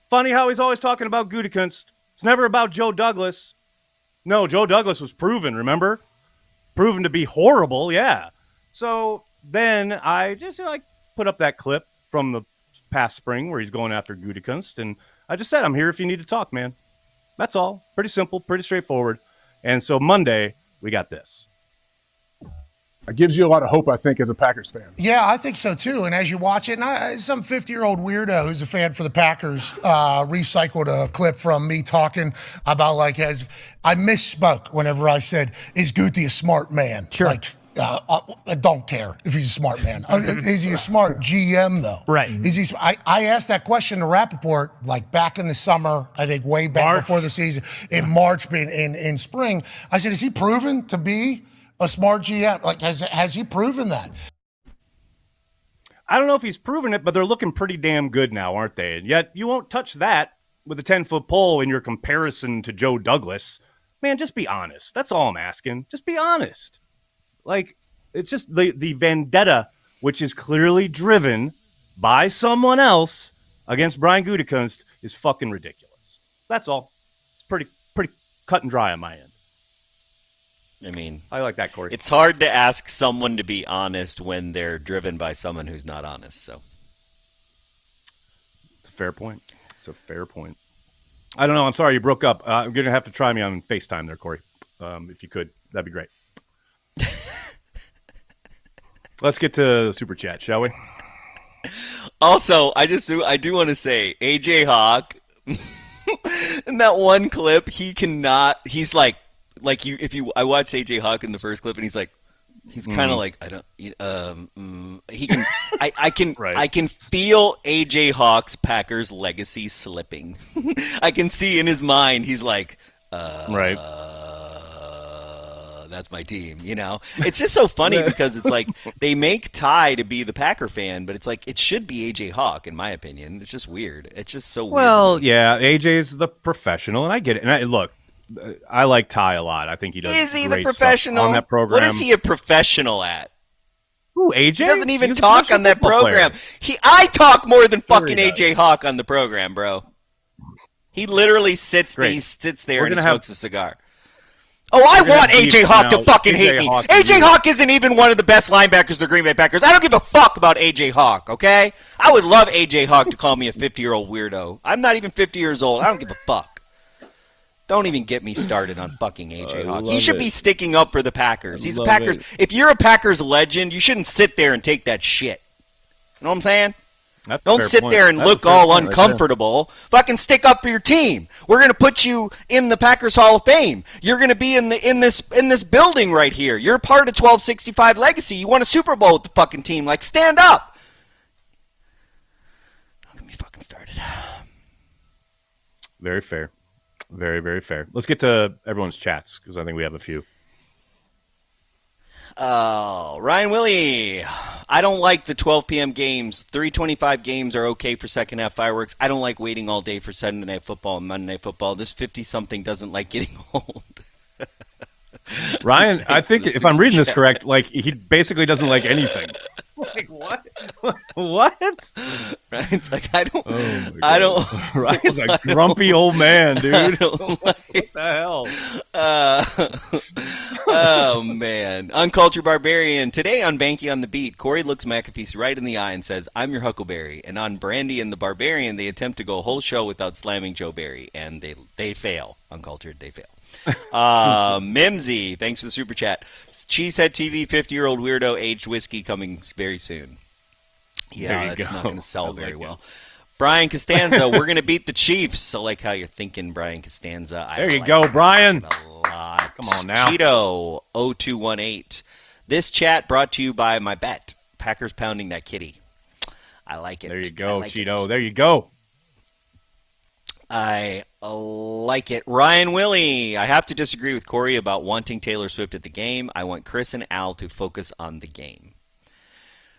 Funny how he's always talking about Gutekunst. It's never about Joe Douglas. No, Joe Douglas was proven, remember? Proven to be horrible, yeah. So then I just put up that clip from the past spring where he's going after Gutekunst, and I just said, I'm here if you need to talk, man. That's all. Pretty simple, pretty straightforward. And so Monday, we got this. It gives you a lot of hope, I think, as a Packers fan. Yeah, I think so too. And as you watch it, and some 50-year-old weirdo who's a fan for the Packers recycled a clip from me talking about as I misspoke whenever I said, "Is Guti a smart man?" Sure. I don't care if he's a smart man. Is he a smart GM, though? Right. Is he? I asked that question to Rappaport back in the summer, I think way back before the season, in March, in spring. I said, is he proven to be a smart GM? Has he proven that? I don't know if he's proven it, but they're looking pretty damn good now, aren't they? And yet you won't touch that with a 10-foot pole in your comparison to Joe Douglas. Man, just be honest. That's all I'm asking. Just be honest. Like, it's just the vendetta, which is clearly driven by someone else against Brian Gutekunst, is fucking ridiculous. That's all. It's pretty cut and dry on my end. I mean, I like that, Corey. It's hard to ask someone to be honest when they're driven by someone who's not honest. So, it's a fair point. It's a fair point. I don't know. I'm sorry you broke up. You're going to have to try me on FaceTime there, Corey. If you could, that'd be great. Let's get to the super chat, shall we? Also, I do want to say AJ Hawk in that one clip, he's like I watched AJ Hawk in the first clip and he's kind of like, I can feel AJ Hawk's Packers legacy slipping. I can see in his mind he's like, right. That's my team, you know? It's just so funny because it's like they make Ty to be the Packer fan, but it's like it should be AJ Hawk, in my opinion. It's just weird. It's just so weird. Well, yeah, AJ's the professional, and I get it. And look, I like Ty a lot. I think he does. Is he great the professional on that program? What is he a professional at? Who, AJ? He doesn't even talk on that program. I talk more than fucking AJ Hawk on the program, bro. He literally sits there and smokes a cigar. Oh, I want AJ Hawk to fucking hate me. AJ Hawk isn't even one of the best linebackers of the Green Bay Packers. I don't give a fuck about AJ Hawk, okay? I would love AJ Hawk to call me a 50-year-old weirdo. I'm not even 50 years old. I don't give a fuck. Don't even get me started on fucking AJ Hawk. He should be sticking up for the Packers. He's a Packers. If you're a Packers legend, you shouldn't sit there and take that shit. You know what I'm saying? Don't sit there and look all uncomfortable. Fucking stick up for your team. We're gonna put you in the Packers Hall of Fame. You're gonna be in this building right here. You're part of 1265 legacy. You won a Super Bowl with the fucking team. Like, stand up. Don't get me fucking started. Very fair. Very, very fair. Let's get to everyone's chats because I think we have a few. Ryan Willie, I don't like the 12 p.m. games. 3:25 games are okay for second half fireworks. I don't like waiting all day for Sunday Night Football and Monday Night Football. This 50-something doesn't like getting old. Ryan, I think if I'm reading this correct, like he basically doesn't like anything. Like what? What? Ryan's like, I don't. Ryan's a grumpy old man, dude. What the hell? Oh man, Uncultured Barbarian. Today on Behnke on the Beat, Corey looks McAfee right in the eye and says, "I'm your Huckleberry." And on Brandy and the Barbarian, they attempt to go a whole show without slamming Joe Barry, and they fail. Uncultured, they fail. Mimsy, thanks for the super chat. Cheesehead TV, 50-year-old weirdo, aged whiskey coming very soon. Yeah, it's not going to sell very well. Brian Costanza, we're going to beat the Chiefs. I like how you're thinking, Brian Costanza. There you go, Brian. A lot. Come on now. Cheeto 0218. This chat brought to you by my bet. Packers pounding that kitty. I like it. There you go, Cheeto. There you go. I like it. Ryan Willie, I have to disagree with Corey about wanting Taylor Swift at the game. I want Chris and Al to focus on the game.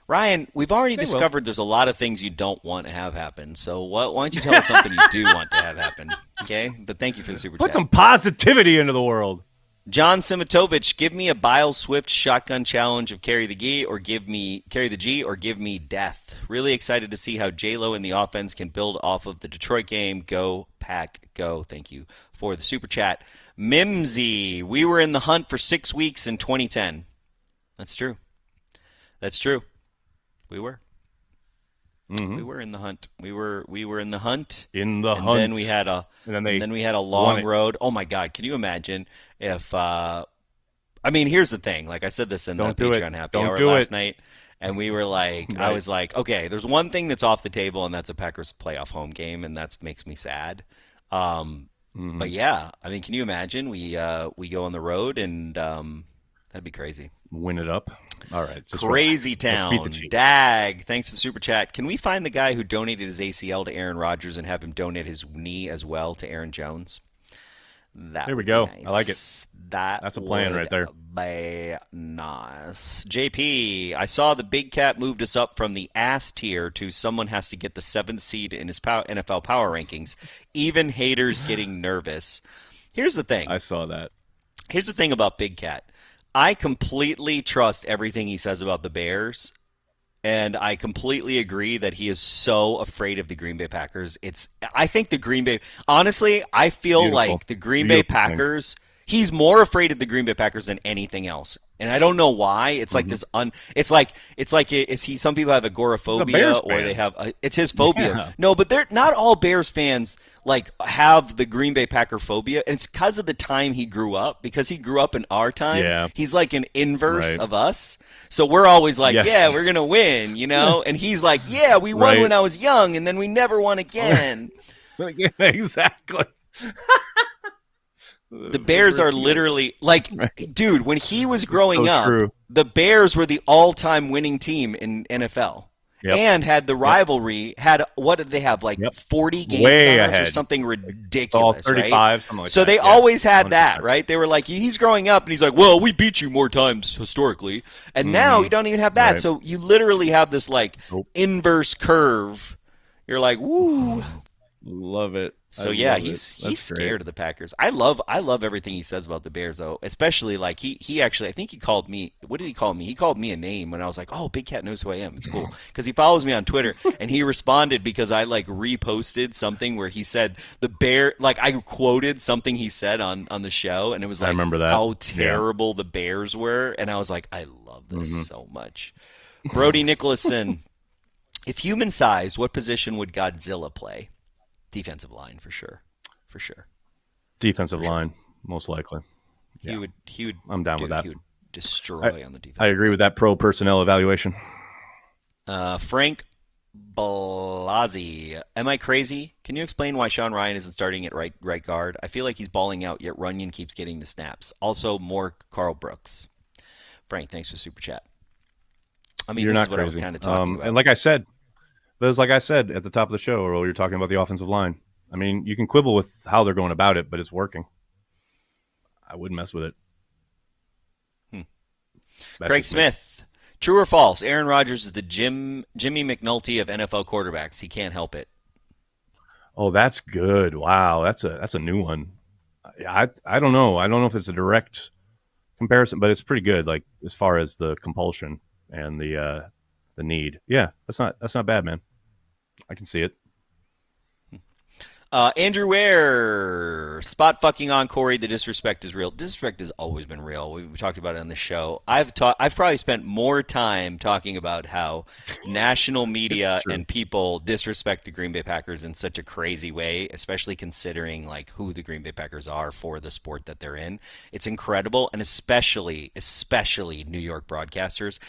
Ryan, we've already discovered there's a lot of things you don't want to have happen. So why don't you tell us something you do want to have happen? Okay? But thank you for the super chat. Put some positivity into the world. John Simitovich, give me a Bile Swift shotgun challenge of carry the G or give me death. Really excited to see how J-Lo and the offense can build off of the Detroit game. Go, Pack, go. Thank you for the super chat. Mimsy, we were in the hunt for 6 weeks in 2010. That's true. That's true. We were. Mm-hmm. We were in the hunt. We were in the hunt. In the and hunt. Then we had a long road. Oh my God! Can you imagine if? I mean, here's the thing. Like I said this in the Patreon Happy Hour last night, and we were like, I was like, okay, there's one thing that's off the table, and that's a Packers playoff home game, and that makes me sad. But yeah, I mean, can you imagine we go on the road and that'd be crazy. Win it up. All right. Crazy Town. Dag, thanks for the super chat. Can we find the guy who donated his ACL to Aaron Rodgers and have him donate his knee as well to Aaron Jones? There we go. Nice. I like it. That's a plan right there. Be nice. JP, I saw the Big Cat moved us up from the ass tier to someone has to get the 7th seed in his NFL power rankings. Even haters getting nervous. Here's the thing. I saw that. Here's the thing about Big Cat. I completely trust everything he says about the Bears. And I completely agree that he is so afraid of the Green Bay Packers. I think the Green Bay, honestly, I feel like the Green Bay Packers, he's more afraid of the Green Bay Packers than anything else. And I don't know why. It's like this some people have agoraphobia or they have, it's his phobia. Yeah. No, but they're not all Bears fans like have the Green Bay Packer phobia. And it's because of the time he grew up, because he grew up in our time. Yeah. He's like an inverse of us. So we're always like, Yes. yeah, we're going to win, you know? And he's like, yeah, we won when I was young and then we never won again. Exactly. The Bears are literally like, dude, when he was growing up, true. the Bears were the all-time winning team in NFL. Yep. And had the rivalry, what did they have, like 40 games Way on us ahead. or something ridiculous, 35, right? something like so that. they Yeah. always had 100%. that, right? They were like, he's growing up, and he's like, well, we beat you more times historically. And now you don't even have that. Right. So you literally have this, like, Nope. inverse curve. You're like, woo. Love it. So I yeah, love he's it. That's scared great. of the Packers. I love everything he says about the Bears though, especially like he actually, I think he called me, what did he call me? He called me a name when I was like, "Oh, Big Cat knows who I am." It's cool because he follows me on Twitter and he responded because I like reposted something where he said the Bear, like I quoted something he said on the show and it was like remember that. how Yeah. terrible the Bears were and I was like, I love this so much. Brody Nicholson, if human sized, what position would Godzilla play? Defensive line for sure. For sure. Defensive line, most likely. He would I'm down with that. He would destroy on the defense. I agree with that pro personnel evaluation. Frank Blasey. Am I crazy? Can you explain why Sean Ryan isn't starting at right guard? I feel like he's balling out, yet Runyon keeps getting the snaps. Also, more Carl Brooks. Frank, thanks for super chat. I mean, You're this not is what I was crazy. kind of talking about. And like I said at the top of the show, Earl, you're talking about the offensive line. I mean, you can quibble with how they're going about it, but it's working. I wouldn't mess with it. That's Craig just me. Smith. True or false? Aaron Rodgers is the Jimmy McNulty of NFL quarterbacks. He can't help it. Oh, that's good. Wow, that's a new one. I don't know. I don't know if it's a direct comparison, but it's pretty good. Like as far as the compulsion and the need. Yeah, that's not bad, man. I can see it. Andrew Ware, spot fucking on Corey. The disrespect is real. Disrespect has always been real. We talked about it on the show. I've probably spent more time talking about how national media and people disrespect the Green Bay Packers in such a crazy way, especially considering like who the Green Bay Packers are for the sport that they're in. It's incredible, and especially New York broadcasters.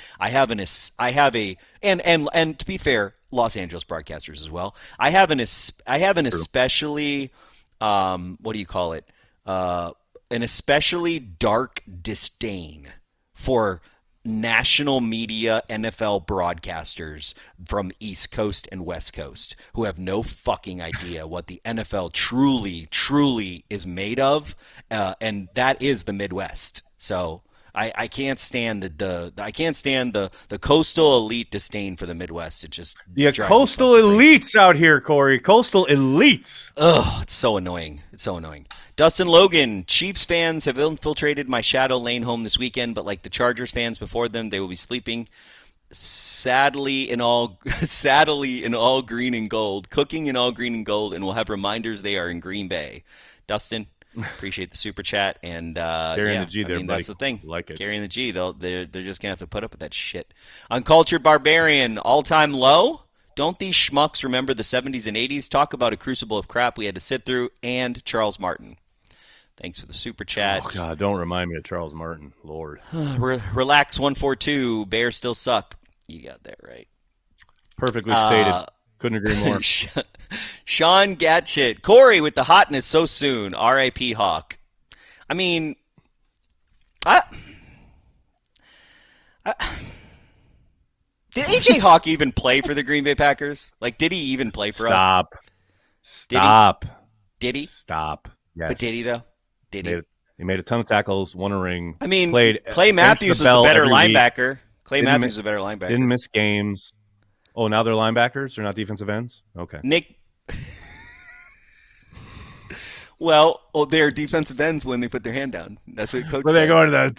And to be fair, Los Angeles broadcasters as well. I have an especially what do you call it? An especially dark disdain for national media NFL broadcasters from East Coast and West Coast who have no fucking idea what the NFL truly is made of, and that is the Midwest. So I can't stand the coastal elite disdain for the Midwest. It just drives me coastal fucking crazy. elites out here, Corey. Coastal elites. Ugh, it's so annoying. Dustin Logan, Chiefs fans have infiltrated my Shadow Lane home this weekend, but like the Chargers fans before them, they will be sleeping sadly in all green and gold, cooking in all green and gold, and will have reminders they are in Green Bay. Dustin, appreciate the super chat, and Carrying the G there, I mean, buddy. that's the thing. Like it. Carrying the G, they're just gonna have to put up with that shit. Uncultured Barbarian, all-time low. Don't these schmucks remember the 70s and 80s? Talk about a crucible of crap we had to sit through, and Charles Martin. Thanks for the super chat. Oh God, don't remind me of Charles Martin, Lord. Relax 142. Bears still suck. You got that right. Perfectly stated. Couldn't agree more. Sean Gatchett. Corey with the hotness so soon. R.I.P. Hawk. I mean, did A.J. Hawk even play for the Green Bay Packers? Like, did he even play for us? Stop. Did he? Stop. Yes. But did he, though? Did he? He made a ton of tackles, won a ring. I mean, played Clay Matthews was a better linebacker. Clay Matthews was a better linebacker. Didn't miss games. Oh, now they're linebackers? They're not defensive ends? Okay. Nick. Well, they're defensive ends when they put their hand down. That's what coach said. They go to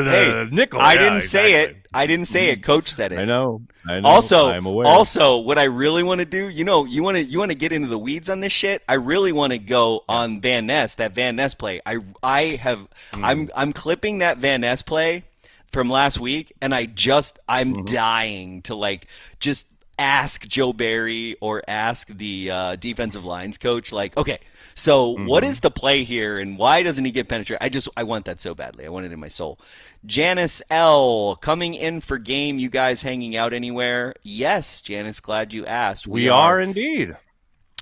the nickel. I didn't say it. I didn't say it. Coach said it. I know. Also, I'm aware. Also, what I really want to do, you want to get into the weeds on this shit. I really want to go on Van Ness, that Van Ness play. I'm clipping that Van Ness play from last week, and I'm dying to just ask Joe Barry or ask the defensive lines coach, okay, so what is the play here and why doesn't he get penetrated? I want that so badly. I want it in my soul. Janice L. coming in for game. You guys hanging out anywhere? Yes, Janice, glad you asked. We are indeed.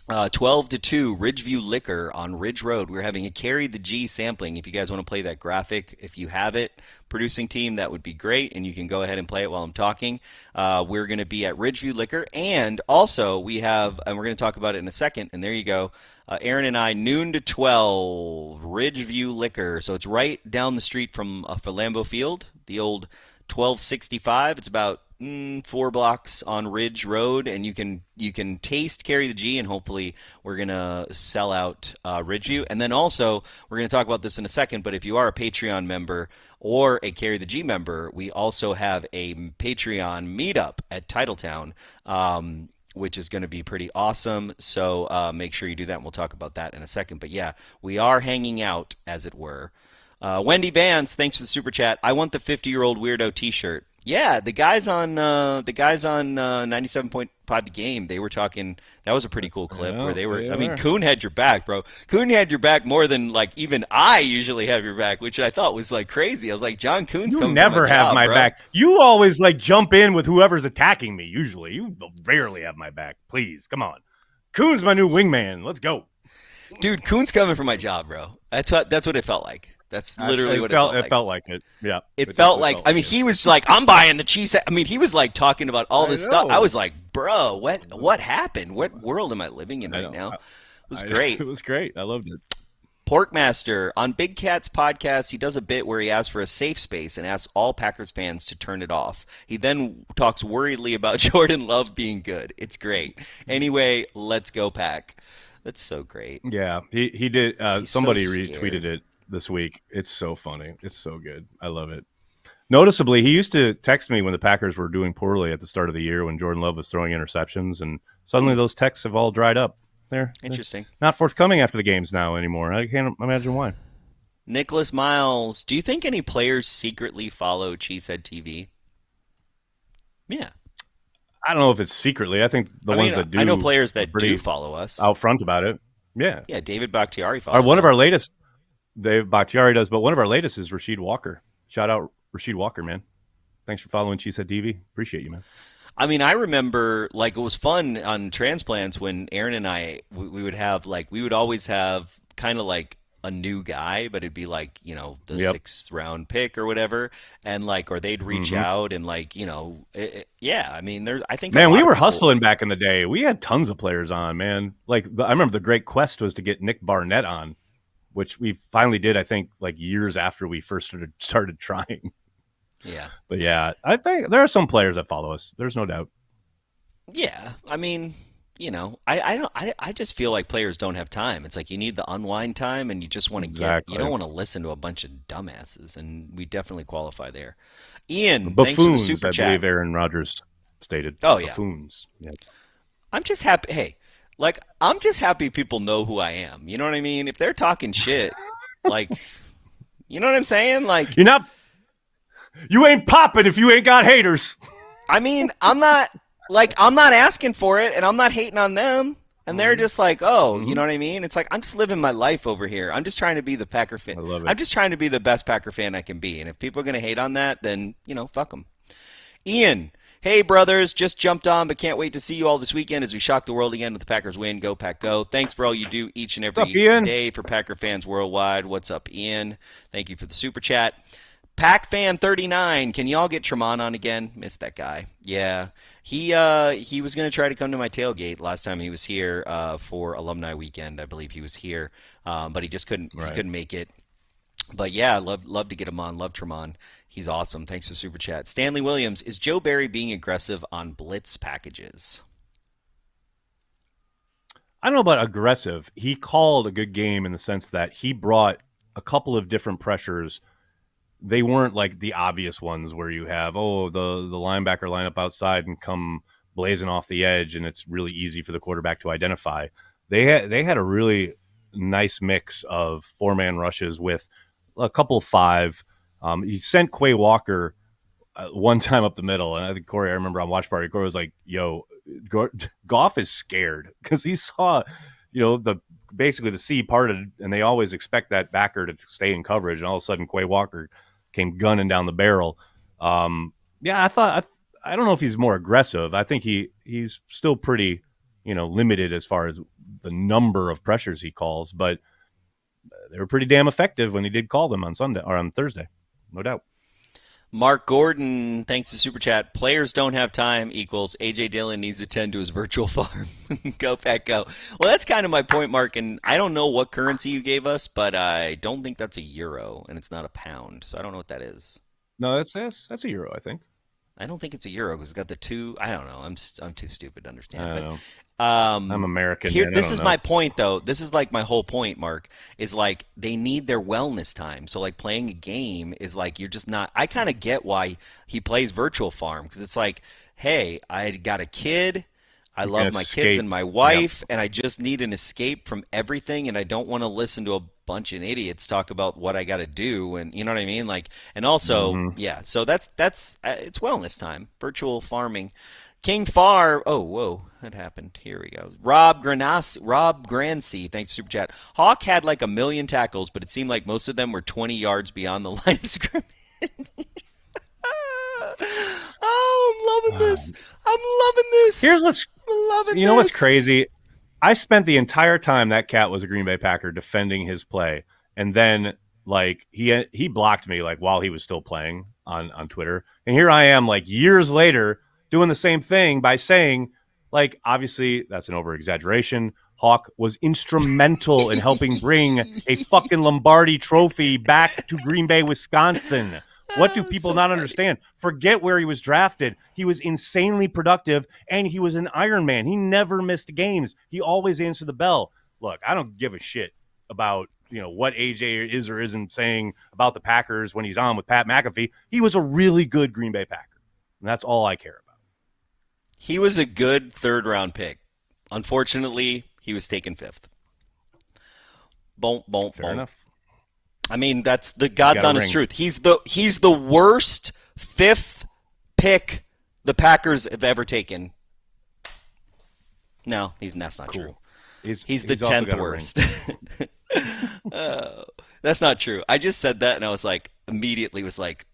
12-2, Ridgeview Liquor on Ridge Road. We're having a Carry the G sampling. If you guys want to play that graphic, if you have it, producing team, that would be great, and you can go ahead and play it while I'm talking. We're going to be at Ridgeview Liquor, and also we're going to talk about it in a second, and there you go. Aaron and I, noon to 12, Ridgeview Liquor. So it's right down the street from Lambo Field, the old 1265. It's about 4 blocks on Ridge Road, and you can taste Carry the G, and hopefully we're going to sell out Ridgeview. And then also, we're going to talk about this in a second, but if you are a Patreon member or a Carry the G member, we also have a Patreon meetup at Titletown, which is going to be pretty awesome. So make sure you do that, and we'll talk about that in a second. But yeah, we are hanging out, as it were. Wendy Vance, thanks for the super chat. I want the 50-year-old weirdo T-shirt. Yeah, the guys on 97.5 The Game, they were talking. That was a pretty cool clip where they were. I mean, Kuhn had your back, bro. Kuhn had your back more than even I usually have your back, which I thought was crazy. I was like, John Kuhn's coming. You never have my back. You always jump in with whoever's attacking me. Usually, you rarely have my back. Please, come on. Kuhn's my new wingman. Let's go, dude. Kuhn's coming for my job, bro. That's what it felt like. That's literally what it felt like. It felt like it. Yeah. It felt like, he was like, I'm buying the cheese. I mean, he was talking about all this stuff. I was like, bro, what happened? What world am I living in right now? It was great. It was great. I loved it. Porkmaster, on Big Cat's podcast, he does a bit where he asks for a safe space and asks all Packers fans to turn it off. He then talks worriedly about Jordan Love being good. It's great. Anyway, let's go Pack. That's so great. Yeah, he did. Somebody retweeted it this week. It's so funny. It's so good. I love it. Noticeably, he used to text me when the Packers were doing poorly at the start of the year when Jordan Love was throwing interceptions, and suddenly those texts have all dried up. They're not forthcoming after the games now anymore. I can't imagine why. Nicholas Miles, do you think any players secretly follow Cheesehead TV? Yeah. I don't know if it's secretly. I think the ones that do. I know players that do follow us. Out front about it. Yeah. Yeah, David Bakhtiari follows One of us. our latest, Dave Bakhtiari does, but one of our latest is Rasheed Walker. Shout out Rasheed Walker, man. Thanks for following Cheesehead TV. Appreciate you, man. I mean, I remember it was fun on Transplants when Aaron and I, we would have we would always have kind of a new guy, but it'd be the 6th round pick or whatever, and or they'd reach out and yeah. I mean, I think we were hustling back in the day. We had tons of players on, man. I remember the great quest was to get Nick Barnett on, which we finally did. I think years after we first started trying. Yeah, but yeah, I think there are some players that follow us. There's no doubt. Yeah, I mean, I just feel like players don't have time. It's you need the unwind time, and you just want to you don't want to listen to a bunch of dumbasses, and we definitely qualify there. Ian, buffoons, thanks for the super I chat. believe Aaron Rodgers stated. Oh yeah, buffoons. Yeah. I'm just happy. Hey, I'm just happy people know who I am. You know what I mean? If they're talking shit, you know what I'm saying? You ain't popping if you ain't got haters. I mean, I'm not asking for it, and I'm not hating on them. And they're just you know what I mean? It's I'm just living my life over here. I'm just trying to be the Packer fan. I love it. I'm just trying to be the best Packer fan I can be. And if people are going to hate on that, then, fuck them. Ian, hey, brothers, just jumped on, but can't wait to see you all this weekend as we shock the world again with the Packers win. Go, Pack, go. Thanks for all you do each and every day for Packer fans worldwide. What's up, Ian? Thank you for the super chat. Pack Fan 39, can y'all get Tremont on again? Missed that guy. Yeah, he was going to try to come to my tailgate last time he was here for alumni weekend. I believe he was here, but he just couldn't. Right. He couldn't make it. But yeah, love to get him on. Love Tremont. He's awesome. Thanks for super chat. Stanley Williams, is Joe Barry being aggressive on blitz packages? I don't know about aggressive. He called a good game in the sense that he brought a couple of different pressures. They weren't like the obvious ones where you have, the linebacker line up outside and come blazing off the edge, and it's really easy for the quarterback to identify. They had a really nice mix of 4-man rushes with a couple of 5. He sent Quay Walker one time up the middle, and I think Corey, I remember on Watch Party, Corey was like, "Yo, Goff is scared because he saw, basically the sea parted, and they always expect that backer to stay in coverage, and all of a sudden Quay Walker came gunning down the barrel." I thought I don't know if he's more aggressive. I think he's still pretty, limited as far as the number of pressures he calls, but they were pretty damn effective when he did call them on Sunday or on Thursday, no doubt. Mark Gordon, thanks to Super Chat. Players don't have time equals A.J. Dillon needs to tend to his virtual farm. Go, Pack, go. Well, that's kind of my point, Mark, and I don't know what currency you gave us, but I don't think that's a euro, and it's not a pound, so I don't know what that is. No, that's a euro, I think. I don't think it's a euro because it's got the 2. I don't know. I'm too stupid to understand. I don't know. I'm American. This is my point, though. This is like my whole point, Mark, is like they need their wellness time. So like playing a game is like you're just not. I kind of get why he plays Virtual Farm because it's like, hey, I got a kid. I love my kids and my wife, and I just need an escape from everything, and I don't want to listen to a bunch of idiots talk about what I got to do, and you know what I mean? Like, and also, so that's it's wellness time, virtual farming. King Far, oh, whoa, that happened. Here we go. Rob Grancy, thanks for Super Chat. Hawk had like 1 million tackles, but it seemed like most of them were 20 yards beyond the line of scrimmage. Oh, I'm loving this. I'm loving this. Here's what's I'm loving you know what's crazy? I spent the entire time that cat was a Green Bay Packer defending his play, and then like he blocked me like while he was still playing on Twitter, and here I am like years later doing the same thing by saying like obviously that's an over exaggeration. Hawk was instrumental in helping bring a fucking Lombardi trophy back to Green Bay, Wisconsin. What do people not understand? Forget where he was drafted. He was insanely productive, and he was an Iron Man. He never missed games. He always answered the bell. Look, I don't give a shit about what AJ is or isn't saying about the Packers when he's on with Pat McAfee. He was a really good Green Bay Packer, and that's all I care about. He was a good 3rd-round pick. Unfortunately, he was taken 5th. Fair enough. I mean, that's the God's honest truth. He's the worst 5th pick the Packers have ever taken. No, that's not true. He's the 10th worst. That's not true. I just said that, and I was like, immediately was like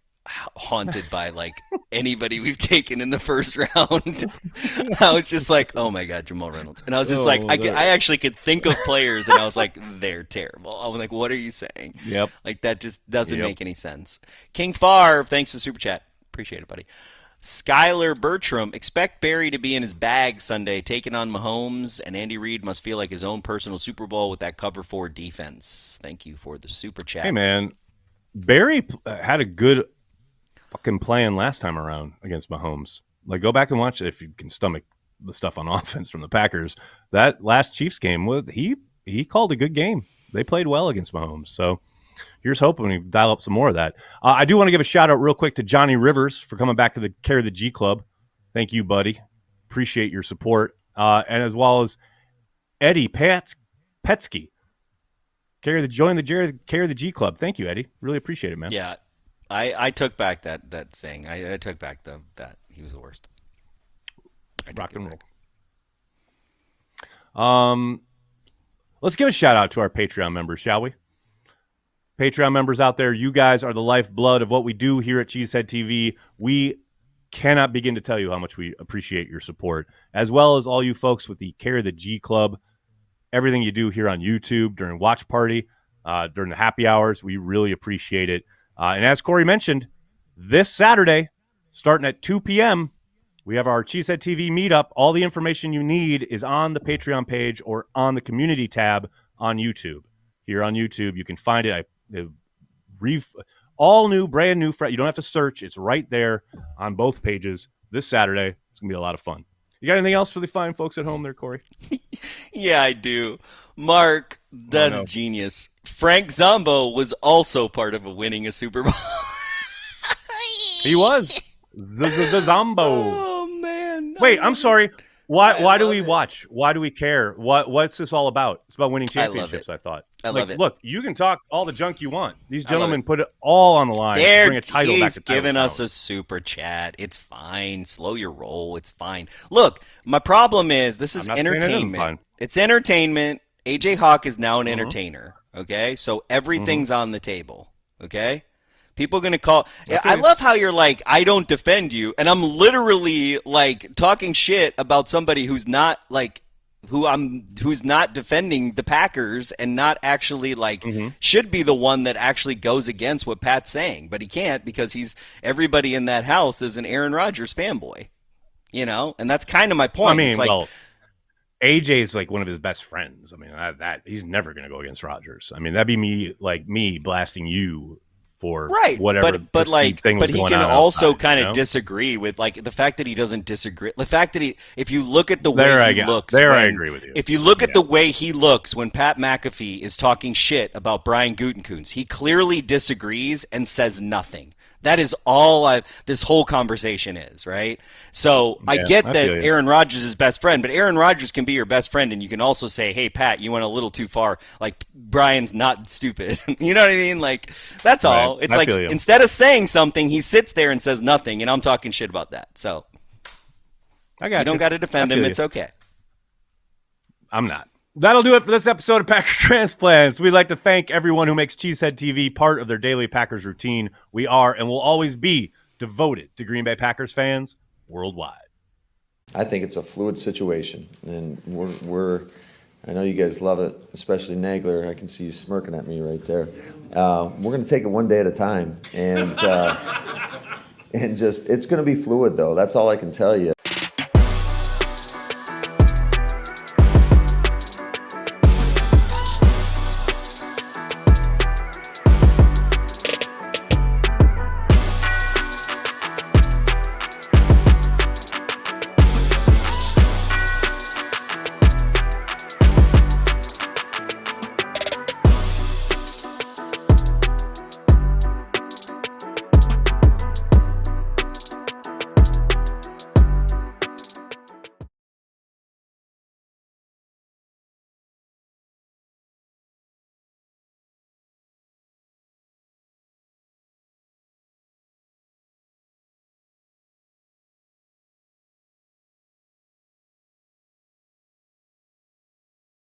haunted by like anybody we've taken in the 1st round. I was just like, oh my God, Jamal Reynolds. And I was just I actually could think of players, and I was like, they're terrible. I was like, what are you saying? Yep. Like that just doesn't make any sense. King Favre, thanks to Super Chat. Appreciate it, buddy. Skylar Bertram, expect Barry to be in his bag Sunday, taking on Mahomes, and Andy Reid must feel like his own personal Super Bowl with that cover 4 defense. Thank you for the Super Chat. Hey, man. Barry had a good fucking plan last time around against Mahomes. Like, go back and watch it if you can stomach the stuff on offense from the Packers. That last Chiefs game, he called a good game. They played well against Mahomes. So here's hoping we dial up some more of that. I do want to give a shout out real quick to Johnny Rivers for coming back to the Carry the G Club. Thank you, buddy. Appreciate your support. And as well as Eddie Petsky. Join the Carry the G Club. Thank you, Eddie. Really appreciate it, man. Yeah. I took back that saying. I took back that he was the worst. Rock and roll. Let's give a shout out to our Patreon members, shall we? Patreon members out there, you guys are the lifeblood of what we do here at Cheesehead TV. We cannot begin to tell you how much we appreciate your support, as well as all you folks with the Carry the G Club. Everything you do here on YouTube during Watch Party, during the happy hours, we really appreciate it. And as Corey mentioned, this Saturday, starting at 2 p.m., we have our Cheesehead TV meetup. All the information you need is on the Patreon page or on the community tab on YouTube. Here on YouTube, you can find it. I all new, brand new. You don't have to search. It's right there on both pages this Saturday. It's going to be a lot of fun. You got anything else for the fine folks at home there, Corey? Yeah, I do. Mark, that's genius. Frank Zombo was also part of winning a Super Bowl. He was. Zombo. Oh, man. Wait, I'm sorry. Why do we watch? Why do we care? What's this all about? It's about winning championships, I thought. I love it. Look, you can talk all the junk you want. These gentlemen put it all on the line to bring a title back to He's giving us a super chat. It's fine. Slow your roll. It's fine. Look, my problem is this is entertainment. It's entertainment. AJ Hawk is now an entertainer. Okay? So everything's on the table. Okay? People are going to call. I love how you're like, I don't defend you. And I'm literally like talking shit about somebody who's not like, who's not defending the Packers and not actually like should be the one that actually goes against what Pat's saying. But he can't because everybody in that house is an Aaron Rodgers fanboy, you know? And that's kind of my point. I mean, it's like, well, AJ's like one of his best friends. I mean, that he's never going to go against Rodgers. I mean, that'd be me blasting you for whatever but like thing was but he going can on also outside, kind of disagree with like the fact that he doesn't disagree, the fact that if you look at the way he looks I agree with you. If you look at the way he looks when Pat McAfee is talking shit about Brian Gutekunst, he clearly disagrees and says nothing. That is all this whole conversation is, right? So I get that Aaron Rodgers is best friend, but Aaron Rodgers can be your best friend, and you can also say, hey, Pat, you went a little too far. Like, Brian's not stupid. You know what I mean? Like, that's all. It's like, instead of saying something, he sits there and says nothing, and I'm talking shit about that. So you don't got to defend him. It's okay. I'm not. That'll do it for this episode of Packers Transplants. We'd like to thank everyone who makes Cheesehead TV part of their daily Packers routine. We are and will always be devoted to Green Bay Packers fans worldwide. I think it's a fluid situation, and I know you guys love it, especially Nagler. I can see you smirking at me right there. We're going to take it one day at a time, and it's going to be fluid, though. That's all I can tell you.